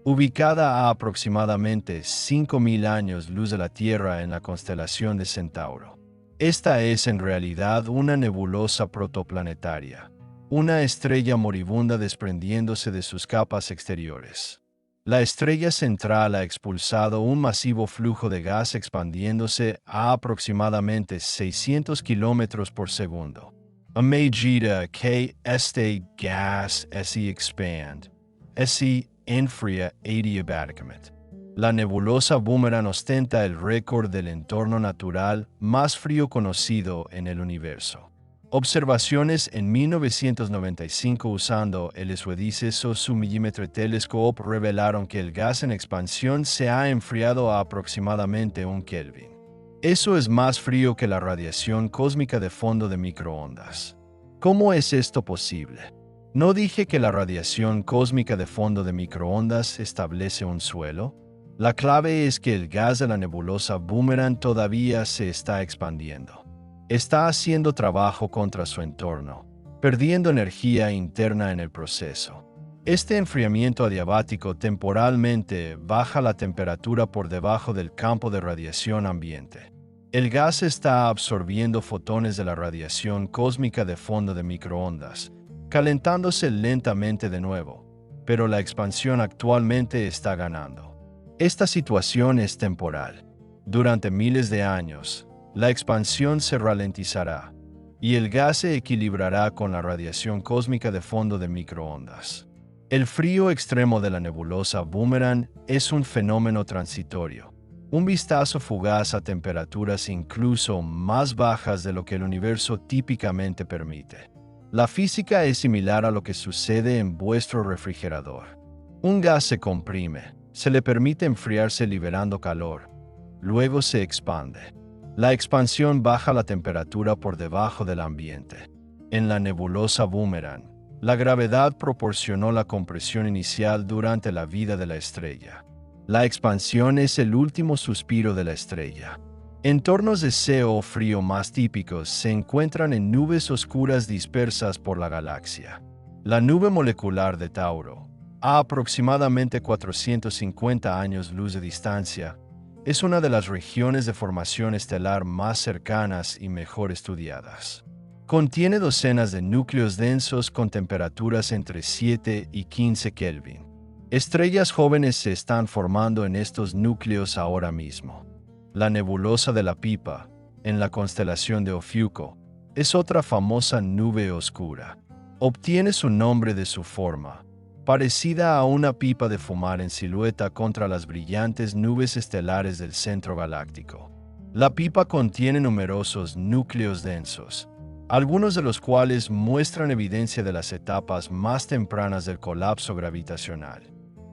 ubicada a aproximadamente 5.000 años luz de la Tierra en la constelación de Centauro. Esta es en realidad una nebulosa protoplanetaria, una estrella moribunda desprendiéndose de sus capas exteriores. La estrella central ha expulsado un masivo flujo de gas expandiéndose a aproximadamente 600 kilómetros por segundo. A medida que este gas se expande, se enfría adiabáticamente. La nebulosa Boomerang ostenta el récord del entorno natural más frío conocido en el universo. Observaciones en 1995 usando el Swedish Submillimeter Telescope revelaron que el gas en expansión se ha enfriado a aproximadamente 1 Kelvin. Eso es más frío que la radiación cósmica de fondo de microondas. ¿Cómo es esto posible? ¿No dije que la radiación cósmica de fondo de microondas establece un suelo? La clave es que el gas de la nebulosa Boomerang todavía se está expandiendo. Está haciendo trabajo contra su entorno. perdiendo energía interna en el proceso. Este enfriamiento adiabático temporalmente baja la temperatura por debajo del campo de radiación ambiente. El gas está absorbiendo fotones de la radiación cósmica de fondo de microondas, calentándose lentamente de nuevo, pero la expansión actualmente está ganando. Esta situación es temporal. Durante miles de años, la expansión se ralentizará y el gas se equilibrará con la radiación cósmica de fondo de microondas. El frío extremo de la nebulosa Boomerang es un fenómeno transitorio, un vistazo fugaz a temperaturas incluso más bajas de lo que el universo típicamente permite. La física es similar a lo que sucede en vuestro refrigerador. Un gas se comprime, se le permite enfriarse liberando calor, luego se expande. La expansión baja la temperatura por debajo del ambiente. En la nebulosa Boomerang, la gravedad proporcionó la compresión inicial durante la vida de la estrella. La expansión es el último suspiro de la estrella. Entornos de CO frío más típicos se encuentran en nubes oscuras dispersas por la galaxia. La nube molecular de Tauro, a aproximadamente 450 años luz de distancia, es una de las regiones de formación estelar más cercanas y mejor estudiadas. Contiene docenas de núcleos densos con temperaturas entre 7 y 15 Kelvin. Estrellas jóvenes se están formando en estos núcleos ahora mismo. La nebulosa de la Pipa, en la constelación de Ofiuco, es otra famosa nube oscura. Obtiene su nombre de su forma, parecida a una pipa de fumar en silueta contra las brillantes nubes estelares del centro galáctico. La pipa contiene numerosos núcleos densos, algunos de los cuales muestran evidencia de las etapas más tempranas del colapso gravitacional.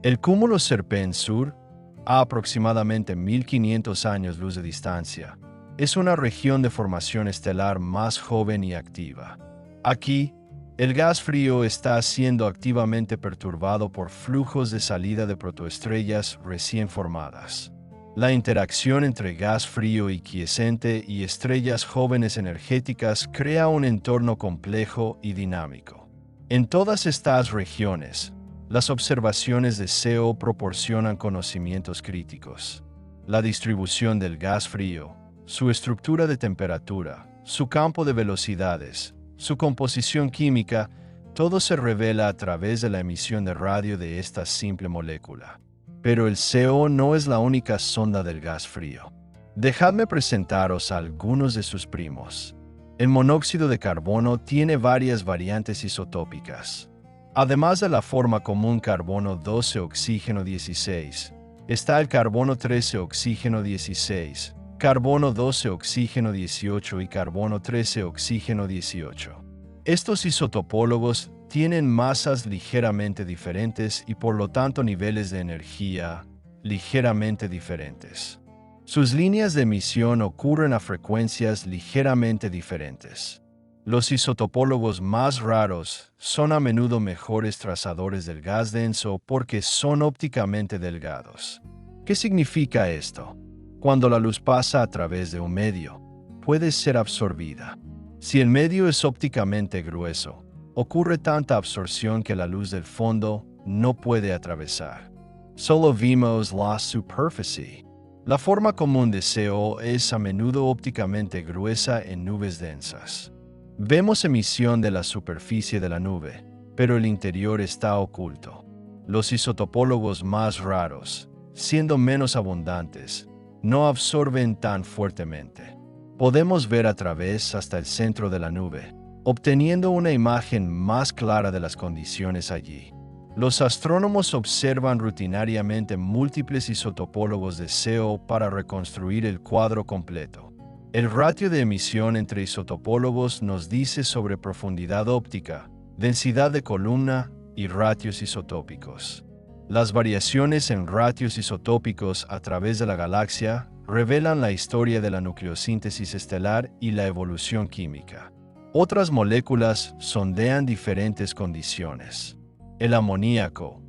El cúmulo Serpens Sur, a aproximadamente 1500 años luz de distancia, es una región de formación estelar más joven y activa. Aquí, el gas frío está siendo activamente perturbado por flujos de salida de protoestrellas recién formadas. La interacción entre gas frío y quiescente y estrellas jóvenes energéticas crea un entorno complejo y dinámico. En todas estas regiones, las observaciones de CO proporcionan conocimientos críticos. La distribución del gas frío, su estructura de temperatura, su campo de velocidades, su composición química, todo se revela a través de la emisión de radio de esta simple molécula. Pero el CO no es la única sonda del gas frío. Dejadme presentaros a algunos de sus primos. El monóxido de carbono tiene varias variantes isotópicas. Además de la forma común carbono 12 oxígeno 16, está el carbono 13 oxígeno 16, carbono 12 oxígeno 18 y carbono 13 oxígeno 18. Estos isotopólogos tienen masas ligeramente diferentes y por lo tanto niveles de energía ligeramente diferentes. Sus líneas de emisión ocurren a frecuencias ligeramente diferentes. Los isotopólogos más raros son a menudo mejores trazadores del gas denso porque son ópticamente delgados. ¿Qué significa esto? Cuando la luz pasa a través de un medio, puede ser absorbida. Si el medio es ópticamente grueso, ocurre tanta absorción que la luz del fondo no puede atravesar. Solo vimos la superficie. La forma común de CO es a menudo ópticamente gruesa en nubes densas. Vemos emisión de la superficie de la nube, pero el interior está oculto. Los isotopólogos más raros, siendo menos abundantes, no absorben tan fuertemente. Podemos ver a través hasta el centro de la nube, obteniendo una imagen más clara de las condiciones allí. Los astrónomos observan rutinariamente múltiples isotopólogos de CO para reconstruir el cuadro completo. El ratio de emisión entre isotopólogos nos dice sobre profundidad óptica, densidad de columna y ratios isotópicos. Las variaciones en ratios isotópicos a través de la galaxia revelan la historia de la nucleosíntesis estelar y la evolución química. Otras moléculas sondean diferentes condiciones. El amoníaco,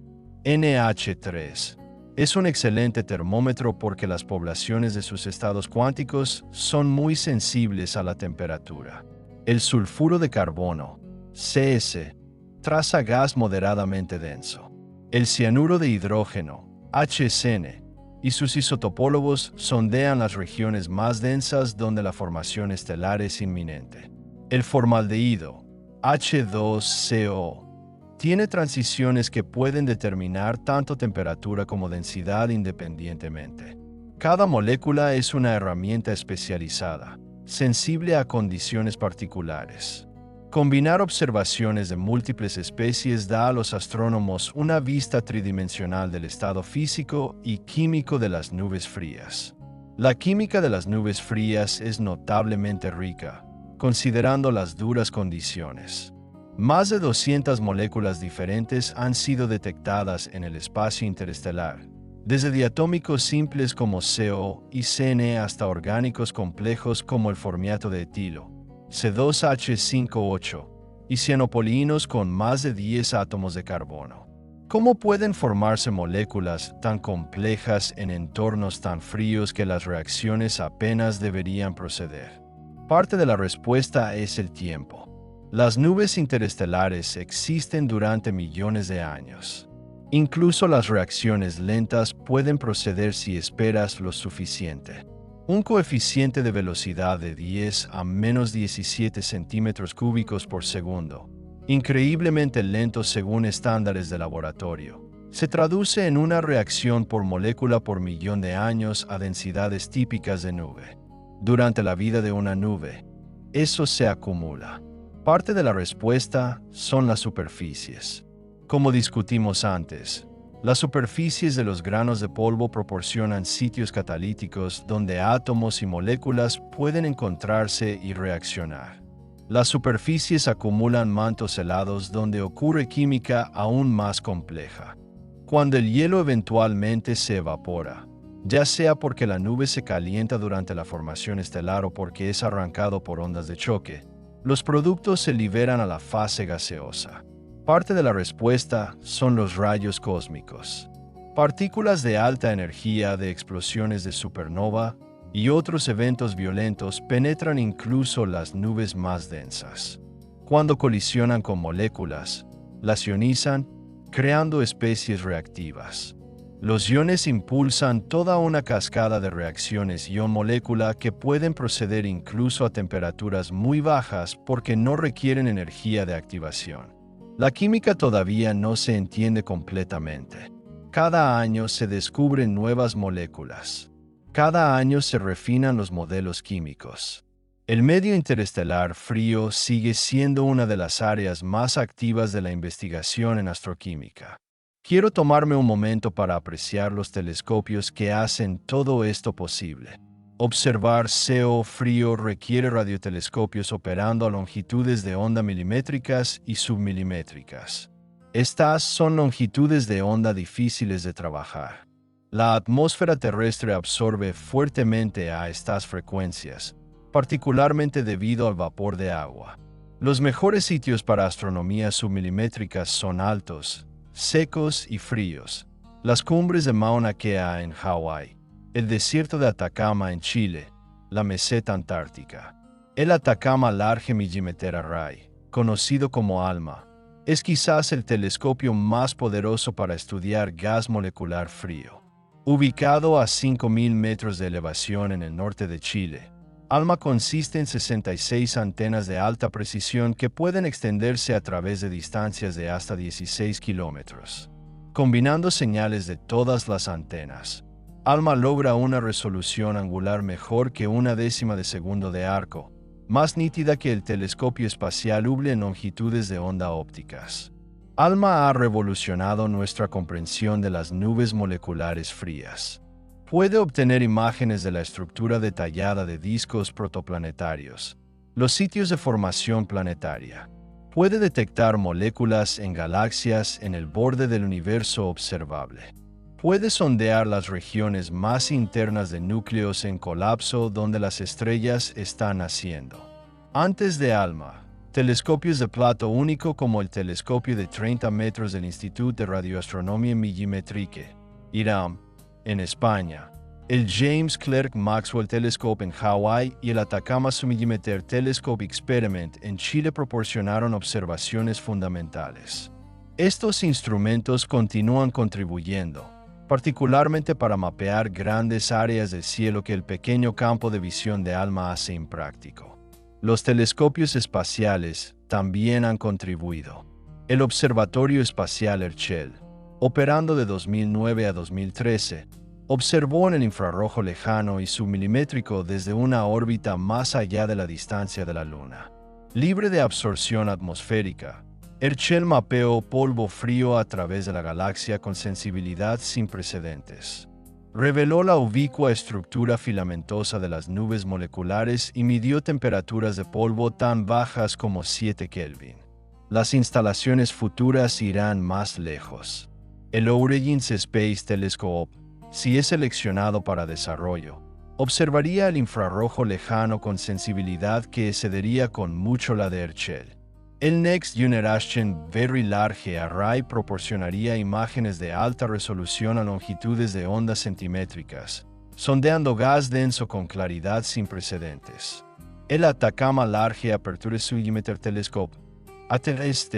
NH3, es un excelente termómetro porque las poblaciones de sus estados cuánticos son muy sensibles a la temperatura. El sulfuro de carbono, CS, traza gas moderadamente denso. El cianuro de hidrógeno, HCN, y sus isotopólogos sondean las regiones más densas donde la formación estelar es inminente. El formaldehído, H2CO, tiene transiciones que pueden determinar tanto temperatura como densidad independientemente. Cada molécula es una herramienta especializada, sensible a condiciones particulares. Combinar observaciones de múltiples especies da a los astrónomos una vista tridimensional del estado físico y químico de las nubes frías. La química de las nubes frías es notablemente rica, considerando las duras condiciones. Más de 200 moléculas diferentes han sido detectadas en el espacio interestelar, desde diatómicos simples como CO y CN hasta orgánicos complejos como el formiato de etilo, C2H58, y cianopolínos con más de 10 átomos de carbono. ¿Cómo pueden formarse moléculas tan complejas en entornos tan fríos que las reacciones apenas deberían proceder? Parte de la respuesta es el tiempo. Las nubes interestelares existen durante millones de años. Incluso las reacciones lentas pueden proceder si esperas lo suficiente. Un coeficiente de velocidad de 10 a menos 17 centímetros cúbicos por segundo, increíblemente lento según estándares de laboratorio, se traduce en una reacción por molécula por millón de años a densidades típicas de nube. Durante la vida de una nube, eso se acumula. Parte de la respuesta son las superficies. Como discutimos antes, las superficies de los granos de polvo proporcionan sitios catalíticos donde átomos y moléculas pueden encontrarse y reaccionar. Las superficies acumulan mantos helados donde ocurre química aún más compleja. Cuando el hielo eventualmente se evapora, ya sea porque la nube se calienta durante la formación estelar o porque es arrancado por ondas de choque, los productos se liberan a la fase gaseosa. Parte de la respuesta son los rayos cósmicos. Partículas de alta energía de explosiones de supernova y otros eventos violentos penetran incluso las nubes más densas. Cuando colisionan con moléculas, las ionizan, creando especies reactivas. Los iones impulsan toda una cascada de reacciones ion-molécula que pueden proceder incluso a temperaturas muy bajas porque no requieren energía de activación. La química todavía no se entiende completamente. Cada año se descubren nuevas moléculas. Cada año se refinan los modelos químicos. El medio interestelar frío sigue siendo una de las áreas más activas de la investigación en astroquímica. Quiero tomarme un momento para apreciar los telescopios que hacen todo esto posible. Observar CO frío requiere radiotelescopios operando a longitudes de onda milimétricas y submilimétricas. Estas son longitudes de onda difíciles de trabajar. La atmósfera terrestre absorbe fuertemente a estas frecuencias, particularmente debido al vapor de agua. Los mejores sitios para astronomía submilimétricas son altos, secos y fríos. Las cumbres de Mauna Kea en Hawái, el desierto de Atacama en Chile, la meseta antártica. El Atacama Large Millimeter Array, conocido como ALMA, es quizás el telescopio más poderoso para estudiar gas molecular frío. Ubicado a 5.000 metros de elevación en el norte de Chile, ALMA consiste en 66 antenas de alta precisión que pueden extenderse a través de distancias de hasta 16 kilómetros. Combinando señales de todas las antenas, ALMA logra una resolución angular mejor que una décima de segundo de arco, más nítida que el telescopio espacial Hubble en longitudes de onda ópticas. ALMA ha revolucionado nuestra comprensión de las nubes moleculares frías. Puede obtener imágenes de la estructura detallada de discos protoplanetarios, los sitios de formación planetaria. Puede detectar moléculas en galaxias en el borde del universo observable. Puede sondear las regiones más internas de núcleos en colapso donde las estrellas están naciendo. Antes de ALMA, telescopios de plato único como el telescopio de 30 metros del Institut de Radioastronomía Millimétrique, IRAM, en España, El James Clerk Maxwell Telescope en Hawái y el Atacama Submillimeter Telescope Experiment en Chile proporcionaron observaciones fundamentales. Estos instrumentos continúan contribuyendo, particularmente para mapear grandes áreas del cielo que el pequeño campo de visión de ALMA hace impráctico. Los telescopios espaciales también han contribuido. El Observatorio Espacial Herschel, operando de 2009 a 2013, observó en el infrarrojo lejano y submilimétrico desde una órbita más allá de la distancia de la Luna. Libre de absorción atmosférica, Herschel mapeó polvo frío a través de la galaxia con sensibilidad sin precedentes. Reveló la ubicua estructura filamentosa de las nubes moleculares y midió temperaturas de polvo tan bajas como 7 Kelvin. Las instalaciones futuras irán más lejos. El Origins Space Telescope, si es seleccionado para desarrollo, observaría el infrarrojo lejano con sensibilidad que excedería con mucho la de Herschel. El Next Generation Very Large Array proporcionaría imágenes de alta resolución a longitudes de ondas centimétricas, sondeando gas denso con claridad sin precedentes. El Atacama Large Aperture Submillimeter Telescope, ATST,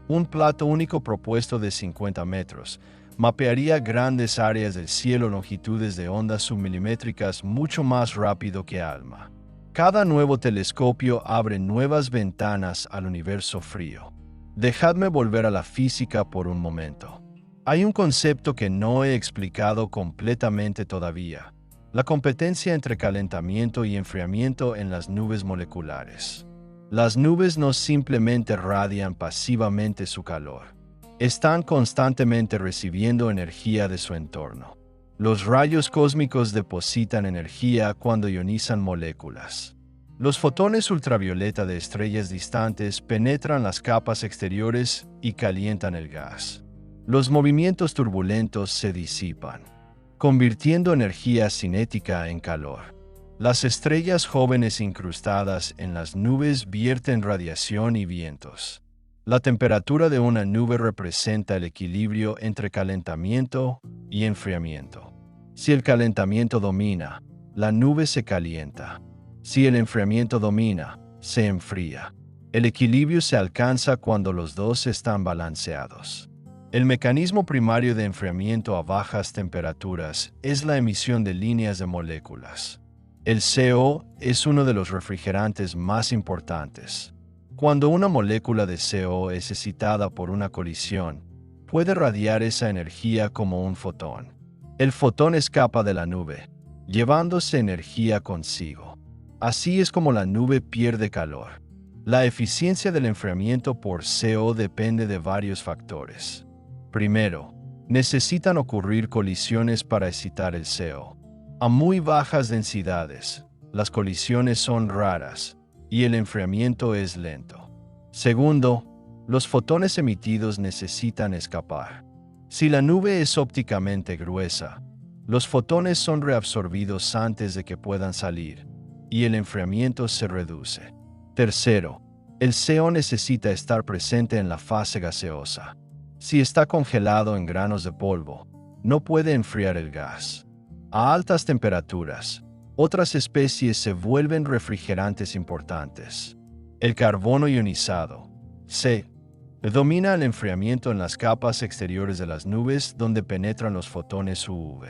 un plato único propuesto de 50 metros, mapearía grandes áreas del cielo a longitudes de ondas submilimétricas mucho más rápido que ALMA. Cada nuevo telescopio abre nuevas ventanas al universo frío. Dejadme volver a la física por un momento. Hay un concepto que no he explicado completamente todavía: la competencia entre calentamiento y enfriamiento en las nubes moleculares. Las nubes no simplemente radian pasivamente su calor. Están constantemente recibiendo energía de su entorno. Los rayos cósmicos depositan energía cuando ionizan moléculas. Los fotones ultravioleta de estrellas distantes penetran las capas exteriores y calientan el gas. Los movimientos turbulentos se disipan, convirtiendo energía cinética en calor. Las estrellas jóvenes incrustadas en las nubes vierten radiación y vientos. La temperatura de una nube representa el equilibrio entre calentamiento y enfriamiento. Si el calentamiento domina, la nube se calienta. Si el enfriamiento domina, se enfría. El equilibrio se alcanza cuando los dos están balanceados. El mecanismo primario de enfriamiento a bajas temperaturas es la emisión de líneas de moléculas. El CO es uno de los refrigerantes más importantes. Cuando una molécula de CO es excitada por una colisión, puede radiar esa energía como un fotón. El fotón escapa de la nube, llevándose energía consigo. Así es como la nube pierde calor. La eficiencia del enfriamiento por CO depende de varios factores. Primero, necesitan ocurrir colisiones para excitar el CO. A muy bajas densidades, las colisiones son raras y el enfriamiento es lento. Segundo, los fotones emitidos necesitan escapar. Si la nube es ópticamente gruesa, los fotones son reabsorbidos antes de que puedan salir, y el enfriamiento se reduce. Tercero, el CO necesita estar presente en la fase gaseosa. Si está congelado en granos de polvo, no puede enfriar el gas. A altas temperaturas, otras especies se vuelven refrigerantes importantes. El carbono ionizado, C, domina el enfriamiento en las capas exteriores de las nubes donde penetran los fotones UV.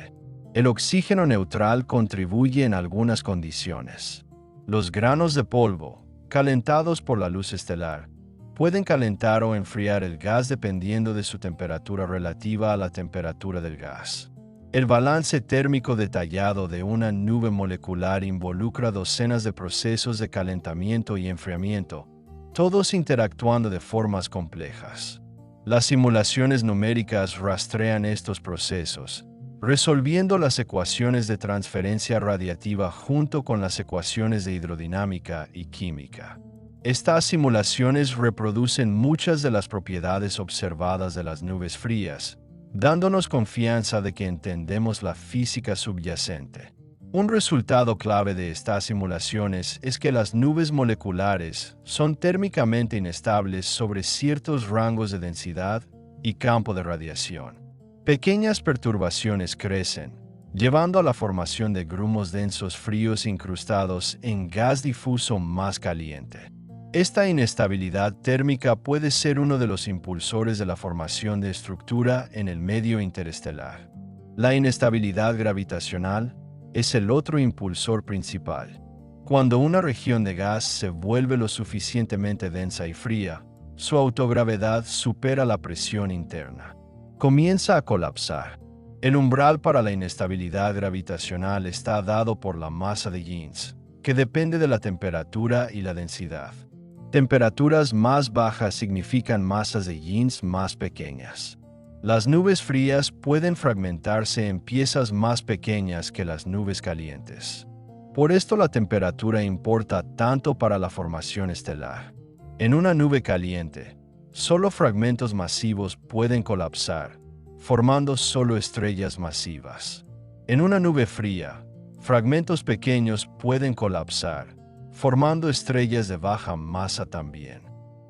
El oxígeno neutral contribuye en algunas condiciones. Los granos de polvo, calentados por la luz estelar, pueden calentar o enfriar el gas dependiendo de su temperatura relativa a la temperatura del gas. El balance térmico detallado de una nube molecular involucra docenas de procesos de calentamiento y enfriamiento, todos interactuando de formas complejas. Las simulaciones numéricas rastrean estos procesos, resolviendo las ecuaciones de transferencia radiativa junto con las ecuaciones de hidrodinámica y química. Estas simulaciones reproducen muchas de las propiedades observadas de las nubes frías, dándonos confianza de que entendemos la física subyacente. Un resultado clave de estas simulaciones es que las nubes moleculares son térmicamente inestables sobre ciertos rangos de densidad y campo de radiación. Pequeñas perturbaciones crecen, llevando a la formación de grumos densos fríos incrustados en gas difuso más caliente. Esta inestabilidad térmica puede ser uno de los impulsores de la formación de estructura en el medio interestelar. La inestabilidad gravitacional es el otro impulsor principal. Cuando una región de gas se vuelve lo suficientemente densa y fría, su autogravedad supera la presión interna. Comienza a colapsar. El umbral para la inestabilidad gravitacional está dado por la masa de Jeans, que depende de la temperatura y la densidad. Temperaturas más bajas significan masas de Jeans más pequeñas. Las nubes frías pueden fragmentarse en piezas más pequeñas que las nubes calientes. Por esto la temperatura importa tanto para la formación estelar. En una nube caliente, solo fragmentos masivos pueden colapsar, formando solo estrellas masivas. En una nube fría, fragmentos pequeños pueden colapsar, formando estrellas de baja masa también.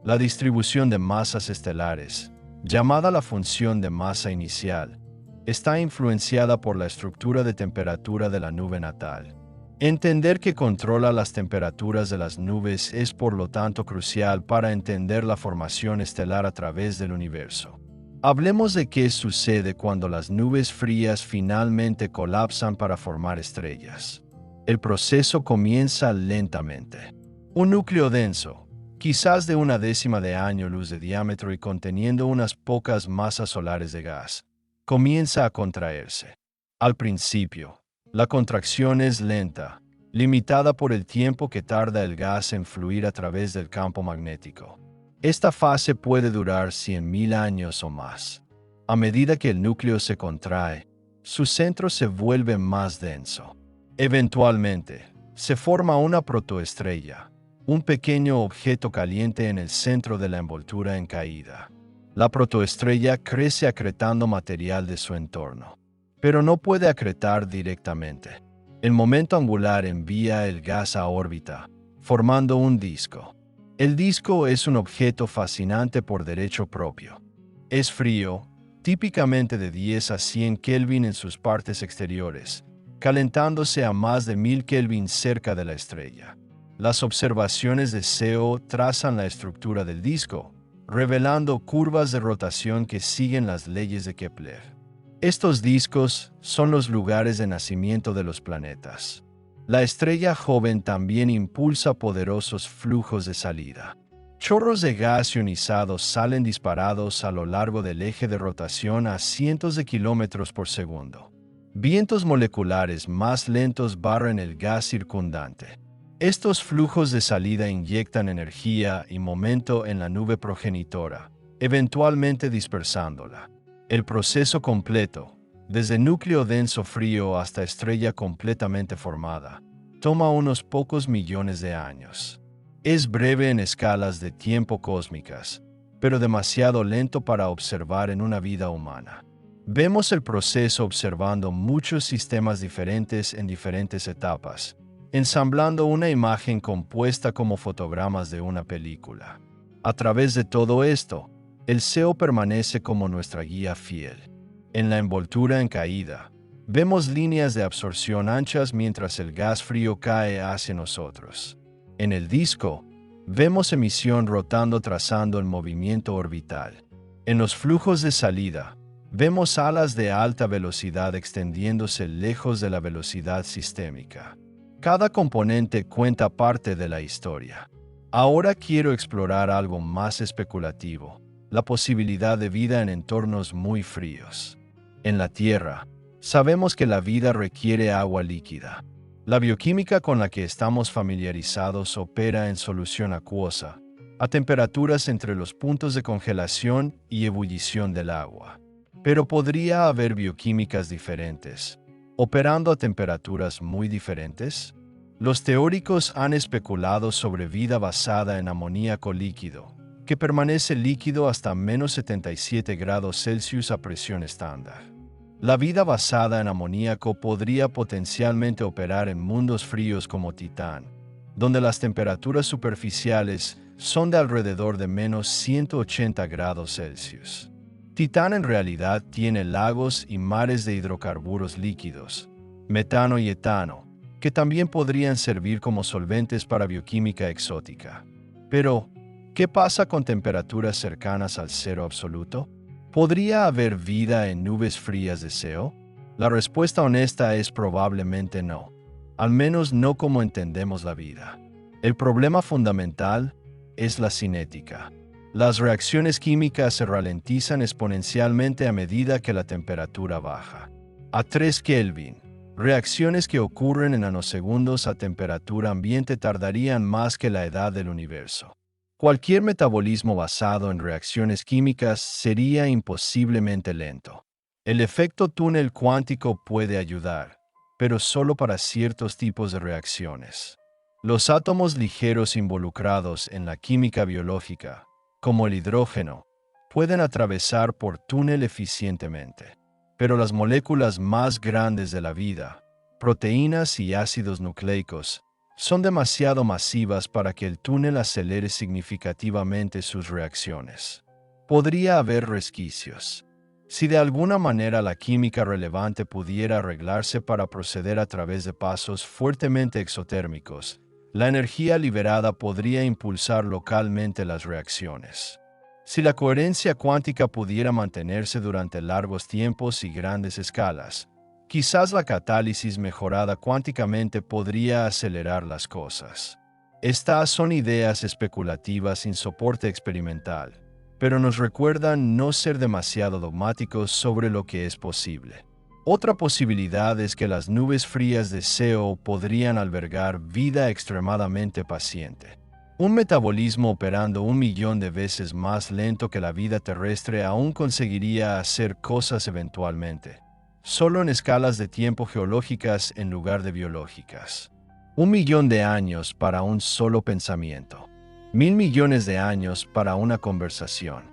La distribución de masas estelares, llamada la función de masa inicial, está influenciada por la estructura de temperatura de la nube natal. Entender que controla las temperaturas de las nubes es por lo tanto crucial para entender la formación estelar a través del universo. Hablemos de qué sucede cuando las nubes frías finalmente colapsan para formar estrellas. El proceso comienza lentamente. Un núcleo denso, quizás de una décima de año luz de diámetro y conteniendo unas pocas masas solares de gas, comienza a contraerse. Al principio, la contracción es lenta, limitada por el tiempo que tarda el gas en fluir a través del campo magnético. Esta fase puede durar 100.000 años o más. A medida que el núcleo se contrae, su centro se vuelve más denso. Eventualmente, se forma una protoestrella, un pequeño objeto caliente en el centro de la envoltura en caída. La protoestrella crece acretando material de su entorno, pero no puede acretar directamente. El momento angular envía el gas a órbita, formando un disco. El disco es un objeto fascinante por derecho propio. Es frío, típicamente de 10 a 100 Kelvin en sus partes exteriores, calentándose a más de 1000 Kelvin cerca de la estrella. Las observaciones de SEO trazan la estructura del disco, revelando curvas de rotación que siguen las leyes de Kepler. Estos discos son los lugares de nacimiento de los planetas. La estrella joven también impulsa poderosos flujos de salida. Chorros de gas ionizado salen disparados a lo largo del eje de rotación a cientos de kilómetros por segundo. Vientos moleculares más lentos barren el gas circundante. Estos flujos de salida inyectan energía y momento en la nube progenitora, eventualmente dispersándola. El proceso completo, desde núcleo denso frío hasta estrella completamente formada, toma unos pocos millones de años. Es breve en escalas de tiempo cósmicas, pero demasiado lento para observar en una vida humana. Vemos el proceso observando muchos sistemas diferentes en diferentes etapas, ensamblando una imagen compuesta como fotogramas de una película. A través de todo esto, el SEO permanece como nuestra guía fiel. En la envoltura en caída, vemos líneas de absorción anchas mientras el gas frío cae hacia nosotros. En el disco, vemos emisión rotando trazando el movimiento orbital. En los flujos de salida, vemos alas de alta velocidad extendiéndose lejos de la velocidad sistémica. Cada componente cuenta parte de la historia. Ahora quiero explorar algo más especulativo, la posibilidad de vida en entornos muy fríos. En la Tierra, sabemos que la vida requiere agua líquida. La bioquímica con la que estamos familiarizados opera en solución acuosa, a temperaturas entre los puntos de congelación y ebullición del agua. Pero podría haber bioquímicas diferentes, operando a temperaturas muy diferentes. Los teóricos han especulado sobre vida basada en amoníaco líquido, que permanece líquido hasta menos 77 grados Celsius a presión estándar. La vida basada en amoníaco podría potencialmente operar en mundos fríos como Titán, donde las temperaturas superficiales son de alrededor de menos 180 grados Celsius. Titán en realidad tiene lagos y mares de hidrocarburos líquidos, metano y etano, que también podrían servir como solventes para bioquímica exótica. Pero, ¿qué pasa con temperaturas cercanas al cero absoluto? ¿Podría haber vida en nubes frías de CO? La respuesta honesta es probablemente no, al menos no como entendemos la vida. El problema fundamental es la cinética. Las reacciones químicas se ralentizan exponencialmente a medida que la temperatura baja. A 3 Kelvin, reacciones que ocurren en nanosegundos a temperatura ambiente tardarían más que la edad del universo. Cualquier metabolismo basado en reacciones químicas sería imposiblemente lento. El efecto túnel cuántico puede ayudar, pero solo para ciertos tipos de reacciones. Los átomos ligeros involucrados en la química biológica, como el hidrógeno, pueden atravesar por túnel eficientemente. Pero las moléculas más grandes de la vida, proteínas y ácidos nucleicos, son demasiado masivas para que el túnel acelere significativamente sus reacciones. Podría haber resquicios. Si de alguna manera la química relevante pudiera arreglarse para proceder a través de pasos fuertemente exotérmicos, la energía liberada podría impulsar localmente las reacciones. Si la coherencia cuántica pudiera mantenerse durante largos tiempos y grandes escalas, quizás la catálisis mejorada cuánticamente podría acelerar las cosas. Estas son ideas especulativas sin soporte experimental, pero nos recuerdan no ser demasiado dogmáticos sobre lo que es posible. Otra posibilidad es que las nubes frías de CO podrían albergar vida extremadamente paciente. Un metabolismo operando 1.000.000 de veces más lento que la vida terrestre aún conseguiría hacer cosas eventualmente, solo en escalas de tiempo geológicas en lugar de biológicas. 1.000.000 de años para un solo pensamiento. 1.000.000.000 de años para una conversación.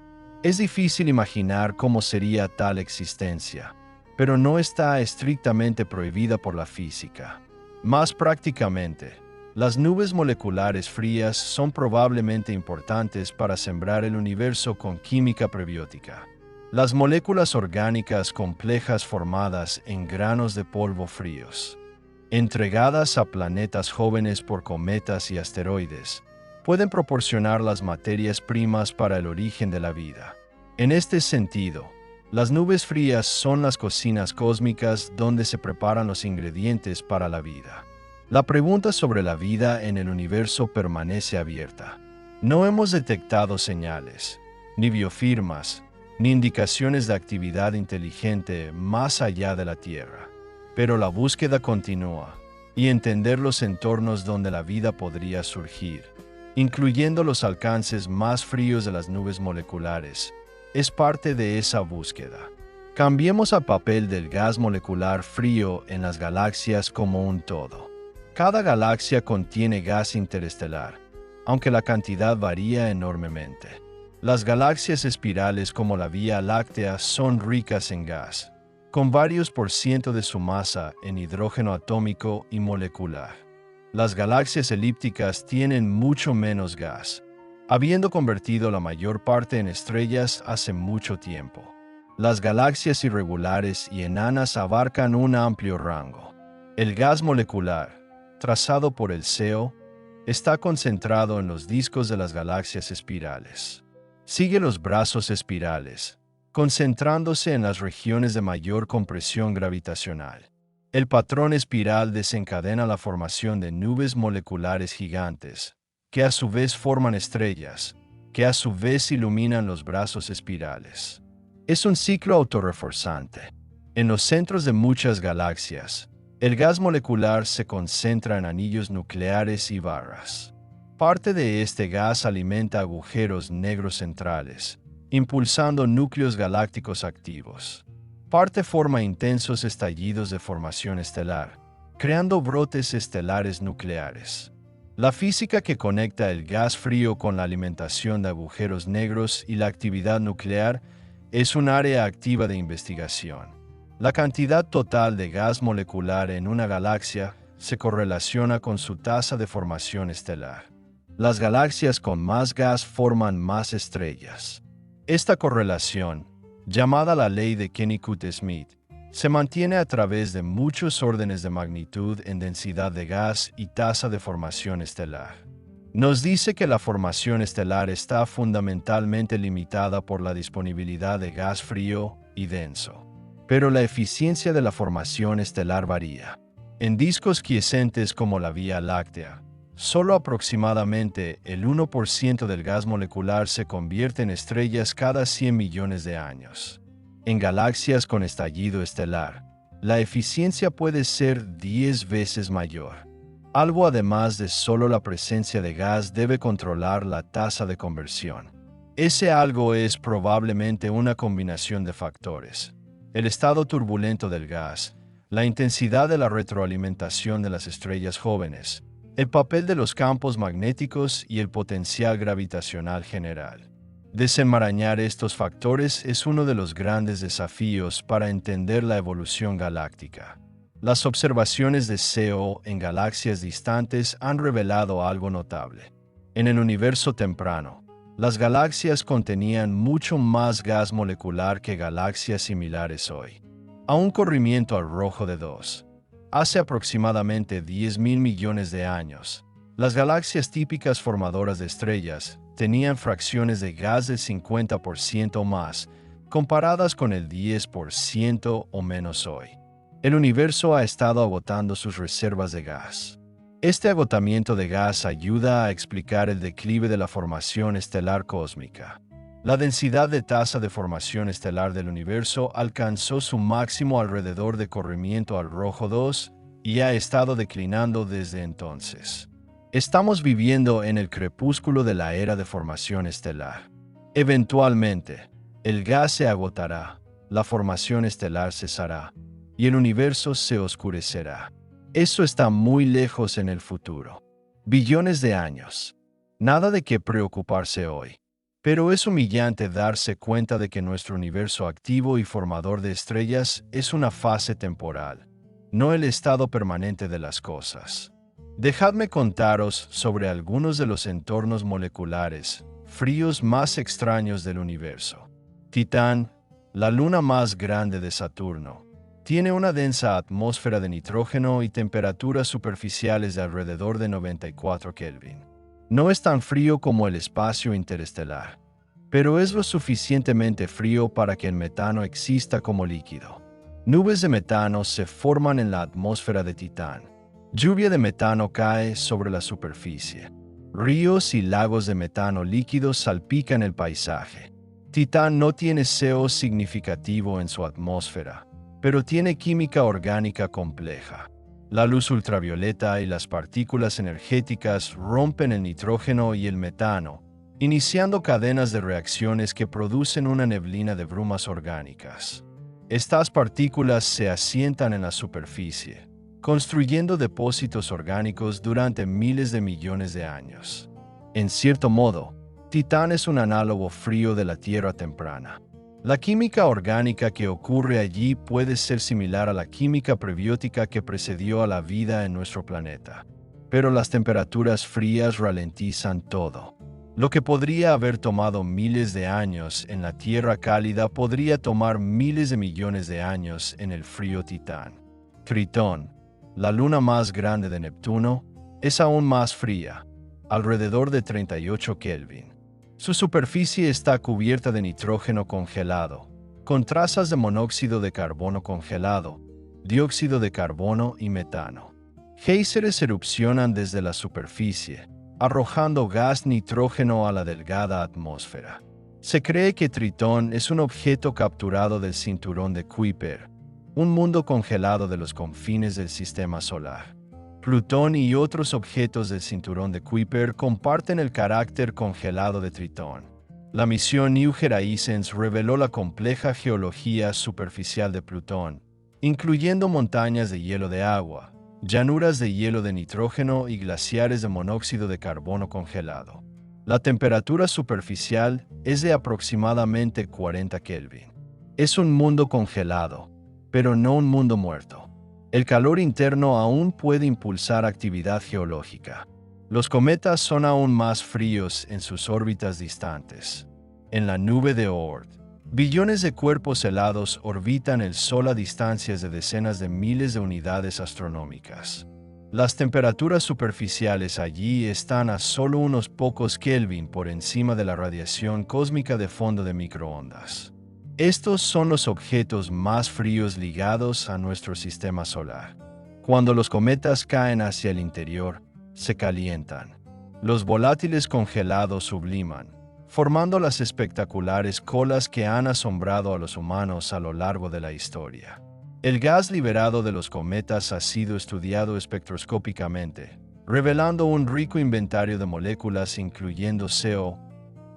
Es difícil imaginar cómo sería tal existencia, pero no está estrictamente prohibida por la física. Más prácticamente, las nubes moleculares frías son probablemente importantes para sembrar el universo con química prebiótica. Las moléculas orgánicas complejas formadas en granos de polvo fríos, entregadas a planetas jóvenes por cometas y asteroides, pueden proporcionar las materias primas para el origen de la vida. En este sentido, las nubes frías son las cocinas cósmicas donde se preparan los ingredientes para la vida. La pregunta sobre la vida en el universo permanece abierta. No hemos detectado señales, ni biofirmas, ni indicaciones de actividad inteligente más allá de la Tierra. Pero la búsqueda continúa, y entender los entornos donde la vida podría surgir, incluyendo los alcances más fríos de las nubes moleculares, es parte de esa búsqueda. Cambiemos al papel del gas molecular frío en las galaxias como un todo. Cada galaxia contiene gas interestelar, aunque la cantidad varía enormemente. Las galaxias espirales como la Vía Láctea son ricas en gas, con varios por ciento de su masa en hidrógeno atómico y molecular. Las galaxias elípticas tienen mucho menos gas, habiendo convertido la mayor parte en estrellas hace mucho tiempo. Las galaxias irregulares y enanas abarcan un amplio rango. El gas molecular, trazado por el CO, está concentrado en los discos de las galaxias espirales. Sigue los brazos espirales, concentrándose en las regiones de mayor compresión gravitacional. El patrón espiral desencadena la formación de nubes moleculares gigantes, que a su vez forman estrellas, que a su vez iluminan los brazos espirales. Es un ciclo autorreforzante. En los centros de muchas galaxias, el gas molecular se concentra en anillos nucleares y barras. Parte de este gas alimenta agujeros negros centrales, impulsando núcleos galácticos activos. Parte forma intensos estallidos de formación estelar, creando brotes estelares nucleares. La física que conecta el gas frío con la alimentación de agujeros negros y la actividad nuclear es un área activa de investigación. La cantidad total de gas molecular en una galaxia se correlaciona con su tasa de formación estelar. Las galaxias con más gas forman más estrellas. Esta correlación, llamada la ley de Kennicutt-Smith, Se mantiene a través de muchos órdenes de magnitud en densidad de gas y tasa de formación estelar. Nos dice que la formación estelar está fundamentalmente limitada por la disponibilidad de gas frío y denso. Pero la eficiencia de la formación estelar varía. En discos quiescentes como la Vía Láctea, solo aproximadamente el 1% del gas molecular se convierte en estrellas cada 100 millones de años. En galaxias con estallido estelar, la eficiencia puede ser 10 veces mayor. Algo además de solo la presencia de gas debe controlar la tasa de conversión. Ese algo es probablemente una combinación de factores: el estado turbulento del gas, la intensidad de la retroalimentación de las estrellas jóvenes, el papel de los campos magnéticos y el potencial gravitacional general. Desenmarañar estos factores es uno de los grandes desafíos para entender la evolución galáctica. Las observaciones de CO en galaxias distantes han revelado algo notable. En el universo temprano, las galaxias contenían mucho más gas molecular que galaxias similares hoy. A un corrimiento al rojo de 2. Hace aproximadamente 10.000 millones de años, las galaxias típicas formadoras de estrellas tenían fracciones de gas del 50% o más, comparadas con el 10% o menos hoy. El universo ha estado agotando sus reservas de gas. Este agotamiento de gas ayuda a explicar el declive de la formación estelar cósmica. La densidad de tasa de formación estelar del universo alcanzó su máximo alrededor de corrimiento al rojo 2 y ha estado declinando desde entonces. Estamos viviendo en el crepúsculo de la era de formación estelar. Eventualmente, el gas se agotará, la formación estelar cesará, y el universo se oscurecerá. Eso está muy lejos en el futuro. Billones de años. Nada de qué preocuparse hoy. Pero es humillante darse cuenta de que nuestro universo activo y formador de estrellas es una fase temporal, no el estado permanente de las cosas. Dejadme contaros sobre algunos de los entornos moleculares fríos más extraños del universo. Titán, la luna más grande de Saturno, tiene una densa atmósfera de nitrógeno y temperaturas superficiales de alrededor de 94 Kelvin. No es tan frío como el espacio interestelar, pero es lo suficientemente frío para que el metano exista como líquido. Nubes de metano se forman en la atmósfera de Titán. Lluvia de metano cae sobre la superficie. Ríos y lagos de metano líquido salpican el paisaje. Titán no tiene CO significativo en su atmósfera, pero tiene química orgánica compleja. La luz ultravioleta y las partículas energéticas rompen el nitrógeno y el metano, iniciando cadenas de reacciones que producen una neblina de brumas orgánicas. Estas partículas se asientan en la superficie, construyendo depósitos orgánicos durante miles de millones de años. En cierto modo, Titán es un análogo frío de la Tierra temprana. La química orgánica que ocurre allí puede ser similar a la química prebiótica que precedió a la vida en nuestro planeta. Pero las temperaturas frías ralentizan todo. Lo que podría haber tomado miles de años en la Tierra cálida podría tomar miles de millones de años en el frío Titán. Tritón, la luna más grande de Neptuno, es aún más fría, alrededor de 38 Kelvin. Su superficie está cubierta de nitrógeno congelado, con trazas de monóxido de carbono congelado, dióxido de carbono y metano. Géiseres erupcionan desde la superficie, arrojando gas nitrógeno a la delgada atmósfera. Se cree que Tritón es un objeto capturado del cinturón de Kuiper, un mundo congelado de los confines del sistema solar. Plutón y otros objetos del cinturón de Kuiper comparten el carácter congelado de Tritón. La misión New Horizons reveló la compleja geología superficial de Plutón, incluyendo montañas de hielo de agua, llanuras de hielo de nitrógeno y glaciares de monóxido de carbono congelado. La temperatura superficial es de aproximadamente 40 Kelvin. Es un mundo congelado, pero no un mundo muerto. El calor interno aún puede impulsar actividad geológica. Los cometas son aún más fríos en sus órbitas distantes. En la nube de Oort, Billones de cuerpos helados orbitan el Sol a distancias de decenas de miles de unidades astronómicas. Las temperaturas superficiales allí están a solo unos pocos Kelvin por encima de la radiación cósmica de fondo de microondas. Estos son los objetos más fríos ligados a nuestro sistema solar. Cuando los cometas caen hacia el interior, se calientan. Los volátiles congelados subliman, formando las espectaculares colas que han asombrado a los humanos a lo largo de la historia. El gas liberado de los cometas ha sido estudiado espectroscópicamente, revelando un rico inventario de moléculas incluyendo CO,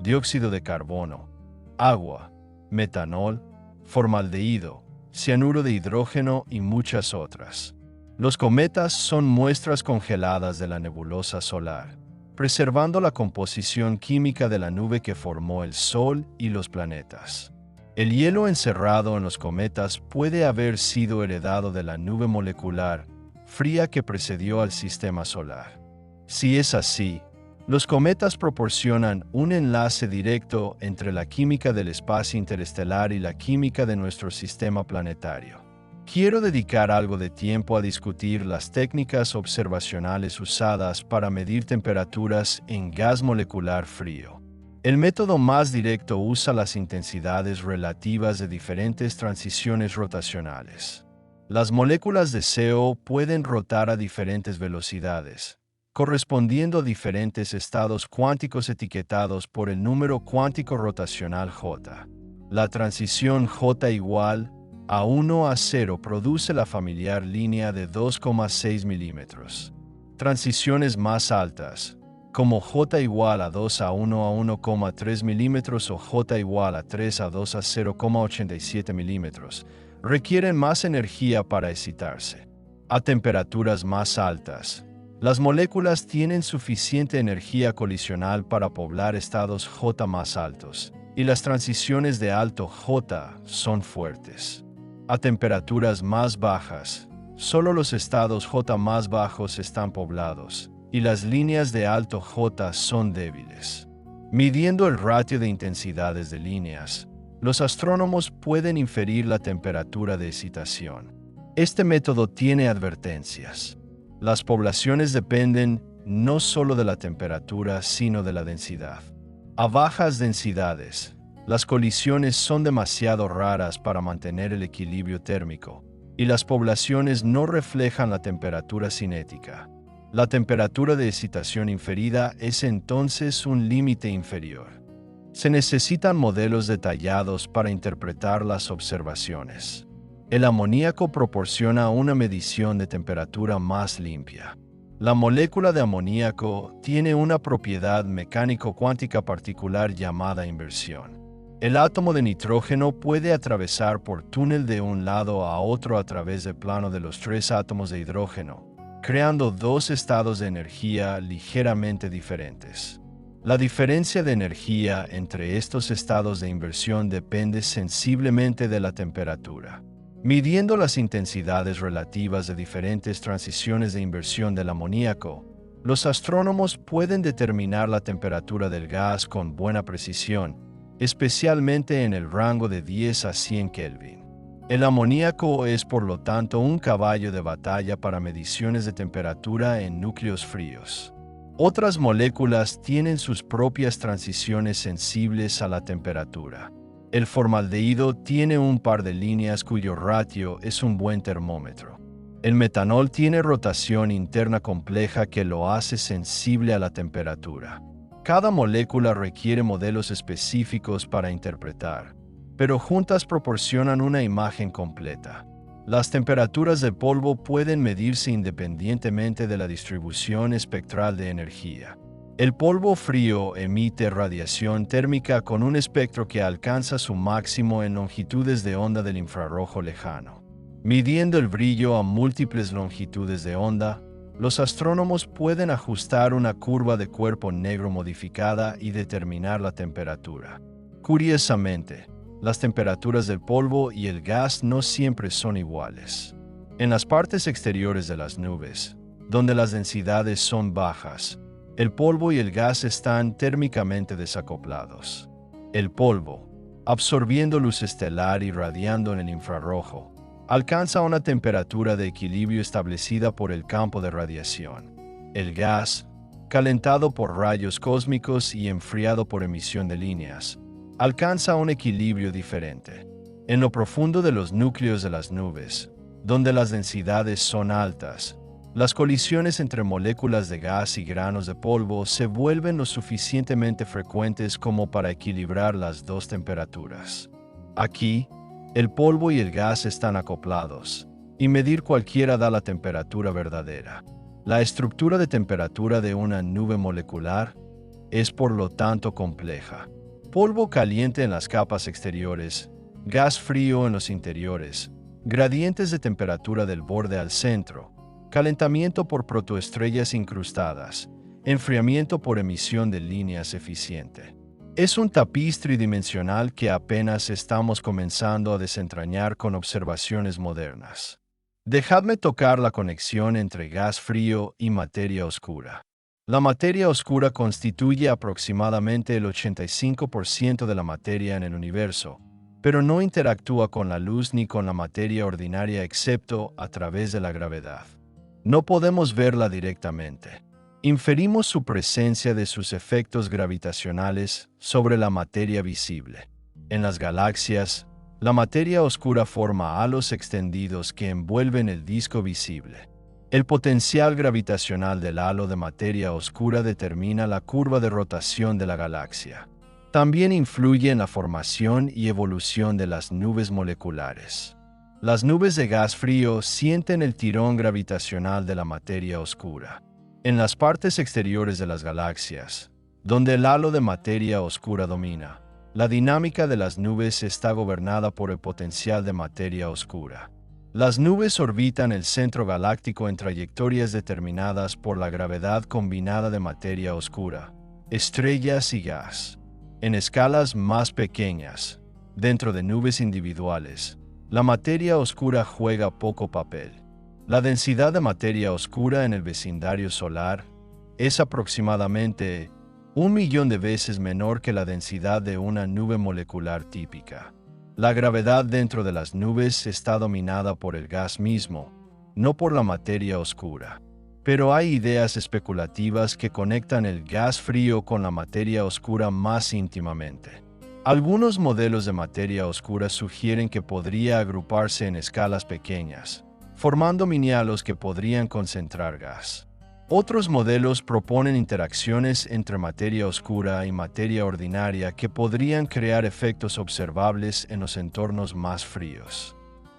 dióxido de carbono, agua, metanol, formaldehído, cianuro de hidrógeno y muchas otras. Los cometas son muestras congeladas de la nebulosa solar, preservando la composición química de la nube que formó el Sol y los planetas. El hielo encerrado en los cometas puede haber sido heredado de la nube molecular fría que precedió al sistema solar. Si es así, los cometas proporcionan un enlace directo entre la química del espacio interestelar y la química de nuestro sistema planetario. Quiero dedicar algo de tiempo a discutir las técnicas observacionales usadas para medir temperaturas en gas molecular frío. El método más directo usa las intensidades relativas de diferentes transiciones rotacionales. Las moléculas de CO pueden rotar a diferentes velocidades, correspondiendo a diferentes estados cuánticos etiquetados por el número cuántico rotacional J. La transición J igual a 1 a 0 produce la familiar línea de 2,6 milímetros. Transiciones más altas, como J igual a 2 a 1 a 1,3 milímetros o J igual a 3 a 2 a 0,87 milímetros, requieren más energía para excitarse. A temperaturas más altas, las moléculas tienen suficiente energía colisional para poblar estados J más altos, y las transiciones de alto J son fuertes. A temperaturas más bajas, solo los estados J más bajos están poblados, y las líneas de alto J son débiles. Midiendo el ratio de intensidades de líneas, los astrónomos pueden inferir la temperatura de excitación. Este método tiene advertencias. Las poblaciones dependen no solo de la temperatura, sino de la densidad. A bajas densidades, las colisiones son demasiado raras para mantener el equilibrio térmico, y las poblaciones no reflejan la temperatura cinética. La temperatura de excitación inferida es entonces un límite inferior. Se necesitan modelos detallados para interpretar las observaciones. El amoníaco proporciona una medición de temperatura más limpia. La molécula de amoníaco tiene una propiedad mecánico-cuántica particular llamada inversión. El átomo de nitrógeno puede atravesar por túnel de un lado a otro a través del plano de los tres átomos de hidrógeno, creando dos estados de energía ligeramente diferentes. La diferencia de energía entre estos estados de inversión depende sensiblemente de la temperatura. Midiendo las intensidades relativas de diferentes transiciones de inversión del amoníaco, los astrónomos pueden determinar la temperatura del gas con buena precisión, especialmente en el rango de 10 a 100 Kelvin. El amoníaco es por lo tanto un caballo de batalla para mediciones de temperatura en núcleos fríos. Otras moléculas tienen sus propias transiciones sensibles a la temperatura. El formaldehído tiene un par de líneas cuyo ratio es un buen termómetro. El metanol tiene rotación interna compleja que lo hace sensible a la temperatura. Cada molécula requiere modelos específicos para interpretar, pero juntas proporcionan una imagen completa. Las temperaturas del polvo pueden medirse independientemente de la distribución espectral de energía. El polvo frío emite radiación térmica con un espectro que alcanza su máximo en longitudes de onda del infrarrojo lejano. Midiendo el brillo a múltiples longitudes de onda, los astrónomos pueden ajustar una curva de cuerpo negro modificada y determinar la temperatura. Curiosamente, las temperaturas del polvo y el gas no siempre son iguales. En las partes exteriores de las nubes, donde las densidades son bajas, el polvo y el gas están térmicamente desacoplados. El polvo, absorbiendo luz estelar y radiando en el infrarrojo. Alcanza una temperatura de equilibrio establecida por el campo de radiación. El gas, calentado por rayos cósmicos y enfriado por emisión de líneas, alcanza un equilibrio diferente. En lo profundo de los núcleos de las nubes, donde las densidades son altas, las colisiones entre moléculas de gas y granos de polvo se vuelven lo suficientemente frecuentes como para equilibrar las dos temperaturas. Aquí, el polvo y el gas están acoplados, y medir cualquiera da la temperatura verdadera. La estructura de temperatura de una nube molecular es por lo tanto compleja. Polvo caliente en las capas exteriores, gas frío en los interiores, gradientes de temperatura del borde al centro, calentamiento por protoestrellas incrustadas, enfriamiento por emisión de líneas eficiente. Es un tapiz tridimensional que apenas estamos comenzando a desentrañar con observaciones modernas. Dejadme tocar la conexión entre gas frío y materia oscura. La materia oscura constituye aproximadamente el 85% de la materia en el universo, pero no interactúa con la luz ni con la materia ordinaria excepto a través de la gravedad. No podemos verla directamente. Inferimos su presencia de sus efectos gravitacionales sobre la materia visible. En las galaxias, la materia oscura forma halos extendidos que envuelven el disco visible. El potencial gravitacional del halo de materia oscura determina la curva de rotación de la galaxia. También influye en la formación y evolución de las nubes moleculares. Las nubes de gas frío sienten el tirón gravitacional de la materia oscura. En las partes exteriores de las galaxias, donde el halo de materia oscura domina, la dinámica de las nubes está gobernada por el potencial de materia oscura. Las nubes orbitan el centro galáctico en trayectorias determinadas por la gravedad combinada de materia oscura, estrellas y gas. En escalas más pequeñas, dentro de nubes individuales, la materia oscura juega poco papel. La densidad de materia oscura en el vecindario solar es aproximadamente 1.000.000 de veces menor que la densidad de una nube molecular típica. La gravedad dentro de las nubes está dominada por el gas mismo, no por la materia oscura. Pero hay ideas especulativas que conectan el gas frío con la materia oscura más íntimamente. Algunos modelos de materia oscura sugieren que podría agruparse en escalas pequeñas, formando mini-halos que podrían concentrar gas. Otros modelos proponen interacciones entre materia oscura y materia ordinaria que podrían crear efectos observables en los entornos más fríos.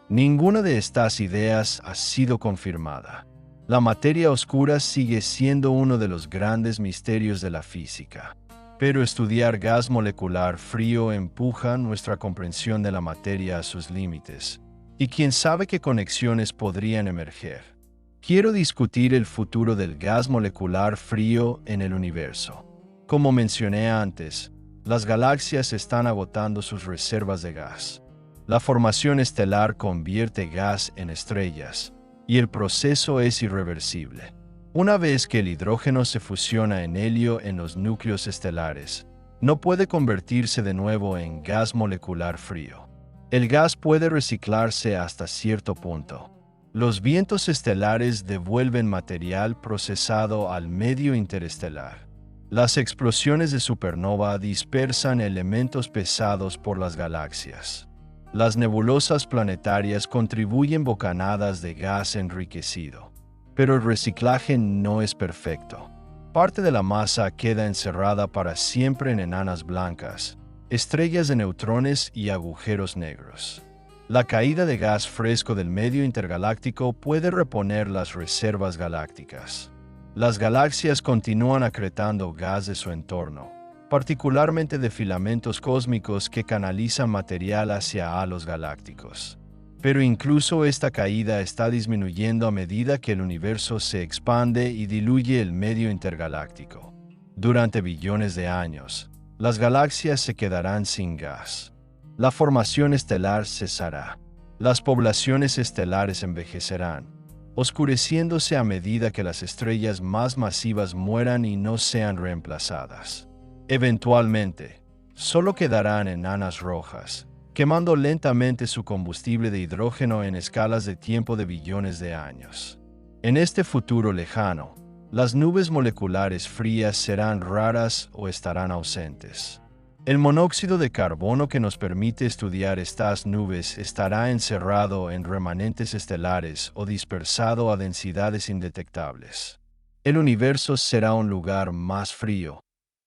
Ninguna de estas ideas ha sido confirmada. La materia oscura sigue siendo uno de los grandes misterios de la física, pero estudiar gas molecular frío empuja nuestra comprensión de la materia a sus límites, y quién sabe qué conexiones podrían emerger. Quiero discutir el futuro del gas molecular frío en el universo. Como mencioné antes, las galaxias están agotando sus reservas de gas. La formación estelar convierte gas en estrellas, y el proceso es irreversible. Una vez que el hidrógeno se fusiona en helio en los núcleos estelares, no puede convertirse de nuevo en gas molecular frío. El gas puede reciclarse hasta cierto punto. Los vientos estelares devuelven material procesado al medio interestelar. Las explosiones de supernova dispersan elementos pesados por las galaxias. Las nebulosas planetarias contribuyen bocanadas de gas enriquecido, pero el reciclaje no es perfecto. Parte de la masa queda encerrada para siempre en enanas blancas, estrellas de neutrones y agujeros negros. La caída de gas fresco del medio intergaláctico puede reponer las reservas galácticas. Las galaxias continúan acretando gas de su entorno, particularmente de filamentos cósmicos que canalizan material hacia halos galácticos. Pero incluso esta caída está disminuyendo a medida que el universo se expande y diluye el medio intergaláctico. Durante billones de años, las galaxias se quedarán sin gas. La formación estelar cesará. Las poblaciones estelares envejecerán, oscureciéndose a medida que las estrellas más masivas mueran y no sean reemplazadas. Eventualmente, solo quedarán enanas rojas, quemando lentamente su combustible de hidrógeno en escalas de tiempo de billones de años. En este futuro lejano, las nubes moleculares frías serán raras o estarán ausentes. El monóxido de carbono que nos permite estudiar estas nubes estará encerrado en remanentes estelares o dispersado a densidades indetectables. El universo será un lugar más frío,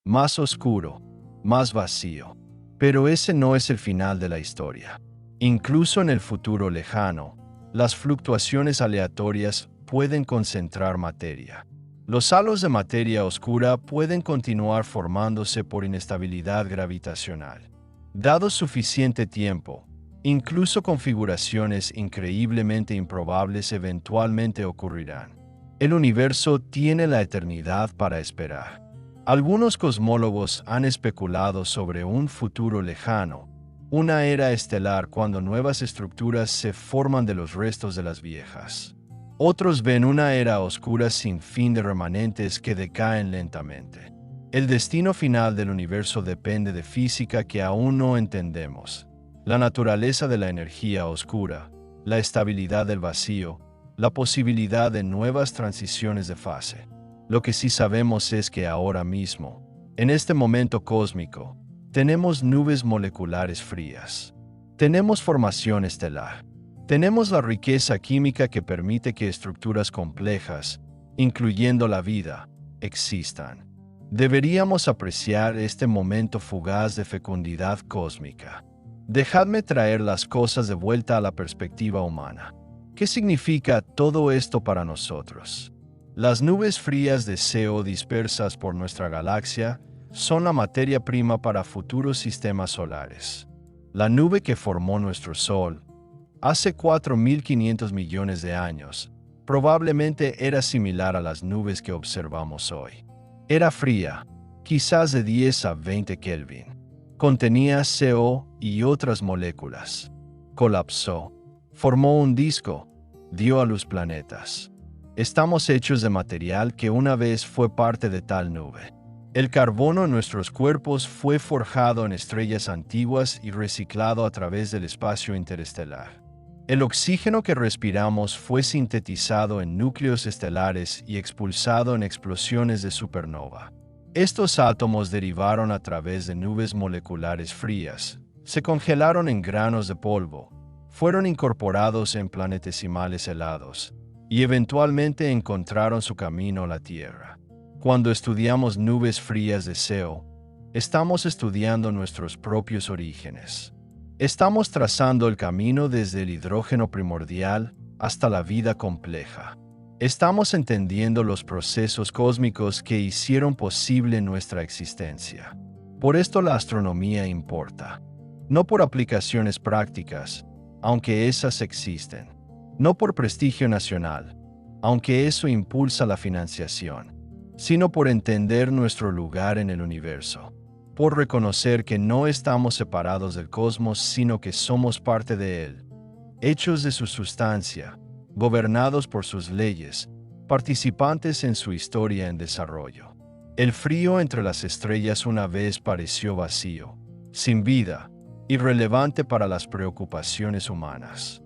más oscuro, más vacío. Pero ese no es el final de la historia. Incluso en el futuro lejano, las fluctuaciones aleatorias pueden concentrar materia. Los halos de materia oscura pueden continuar formándose por inestabilidad gravitacional. Dado suficiente tiempo, incluso configuraciones increíblemente improbables eventualmente ocurrirán. El universo tiene la eternidad para esperar. Algunos cosmólogos han especulado sobre un futuro lejano, una era estelar cuando nuevas estructuras se forman de los restos de las viejas. Otros ven una era oscura sin fin de remanentes que decaen lentamente. El destino final del universo depende de física que aún no entendemos, la naturaleza de la energía oscura, la estabilidad del vacío, la posibilidad de nuevas transiciones de fase. Lo que sí sabemos es que ahora mismo, en este momento cósmico, tenemos nubes moleculares frías. Tenemos formación estelar. Tenemos la riqueza química que permite que estructuras complejas, incluyendo la vida, existan. Deberíamos apreciar este momento fugaz de fecundidad cósmica. Dejadme traer las cosas de vuelta a la perspectiva humana. ¿Qué significa todo esto para nosotros? Las nubes frías de CO dispersas por nuestra galaxia son la materia prima para futuros sistemas solares. La nube que formó nuestro Sol, hace 4.500 millones de años, probablemente era similar a las nubes que observamos hoy. Era fría, quizás de 10 a 20 Kelvin. Contenía CO y otras moléculas. Colapsó, formó un disco, dio a luz planetas. Estamos hechos de material que una vez fue parte de tal nube. El carbono en nuestros cuerpos fue forjado en estrellas antiguas y reciclado a través del espacio interestelar. El oxígeno que respiramos fue sintetizado en núcleos estelares y expulsado en explosiones de supernova. Estos átomos derivaron a través de nubes moleculares frías, se congelaron en granos de polvo, fueron incorporados en planetesimales helados, y eventualmente encontraron su camino a la Tierra. Cuando estudiamos nubes frías de CO, estamos estudiando nuestros propios orígenes. Estamos trazando el camino desde el hidrógeno primordial hasta la vida compleja. Estamos entendiendo los procesos cósmicos que hicieron posible nuestra existencia. Por esto la astronomía importa. No por aplicaciones prácticas, aunque esas existen. No por prestigio nacional, aunque eso impulsa la financiación, sino por entender nuestro lugar en el universo. Por reconocer que no estamos separados del cosmos, sino que somos parte de él, hechos de su sustancia, gobernados por sus leyes, participantes en su historia en desarrollo. El frío entre las estrellas una vez pareció vacío, sin vida, irrelevante para las preocupaciones humanas.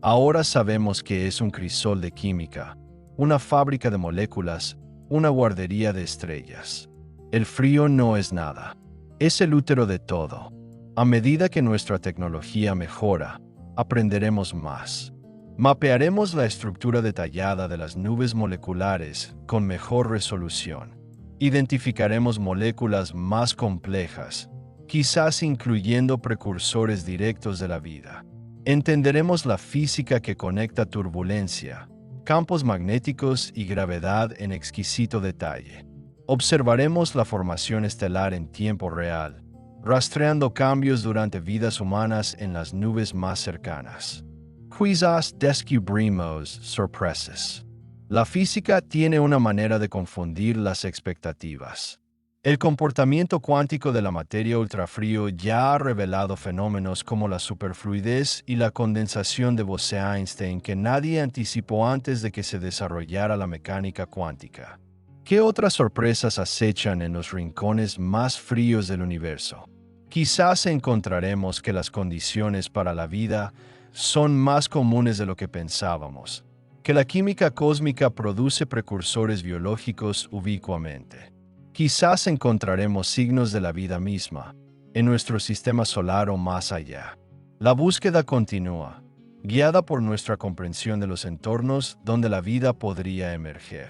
Ahora sabemos que es un crisol de química, una fábrica de moléculas, una guardería de estrellas. El frío no es nada. Es el útero de todo. A medida que nuestra tecnología mejora, aprenderemos más. Mapearemos la estructura detallada de las nubes moleculares con mejor resolución. Identificaremos moléculas más complejas, quizás incluyendo precursores directos de la vida. Entenderemos la física que conecta turbulencia, campos magnéticos y gravedad en exquisito detalle. Observaremos la formación estelar en tiempo real, rastreando cambios durante vidas humanas en las nubes más cercanas. Quizás descubrimos sorpresas. La física tiene una manera de confundir las expectativas. El comportamiento cuántico de la materia ultrafrío ya ha revelado fenómenos como la superfluidez y la condensación de Bose-Einstein que nadie anticipó antes de que se desarrollara la mecánica cuántica. ¿Qué otras sorpresas acechan en los rincones más fríos del universo? Quizás encontraremos que las condiciones para la vida son más comunes de lo que pensábamos, que la química cósmica produce precursores biológicos ubicuamente. Quizás encontraremos signos de la vida misma, en nuestro sistema solar o más allá. La búsqueda continúa, guiada por nuestra comprensión de los entornos donde la vida podría emerger.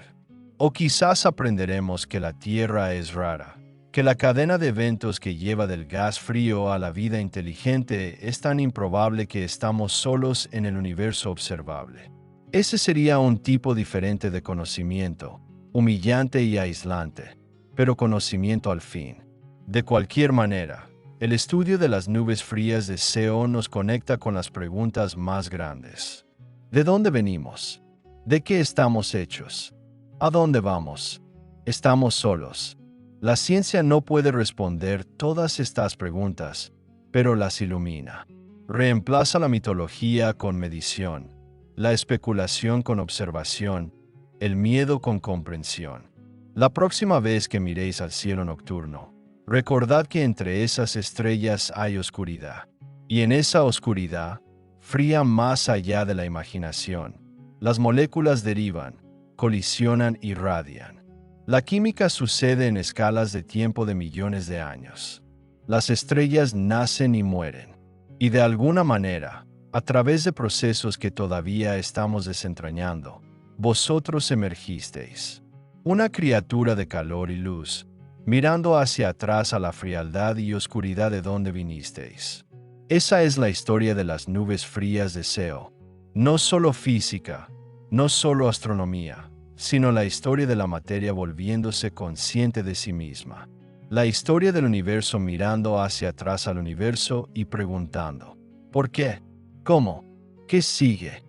O quizás aprenderemos que la Tierra es rara, que la cadena de eventos que lleva del gas frío a la vida inteligente es tan improbable que estamos solos en el universo observable. Ese sería un tipo diferente de conocimiento, humillante y aislante, pero conocimiento al fin. De cualquier manera, el estudio de las nubes frías de SEO nos conecta con las preguntas más grandes. ¿De dónde venimos? ¿De qué estamos hechos? ¿A dónde vamos? ¿Estamos solos? La ciencia no puede responder todas estas preguntas, pero las ilumina. Reemplaza la mitología con medición, la especulación con observación, el miedo con comprensión. La próxima vez que miréis al cielo nocturno, recordad que entre esas estrellas hay oscuridad, y en esa oscuridad, fría más allá de la imaginación, las moléculas derivan, colisionan y radian. La química sucede en escalas de tiempo de millones de años. Las estrellas nacen y mueren, y de alguna manera, a través de procesos que todavía estamos desentrañando, vosotros emergisteis, una criatura de calor y luz, mirando hacia atrás a la frialdad y oscuridad de donde vinisteis. Esa es la historia de las nubes frías de SEO. No solo física, no solo astronomía, sino la historia de la materia volviéndose consciente de sí misma. La historia del universo mirando hacia atrás al universo y preguntando, ¿por qué? ¿Cómo? ¿Qué sigue?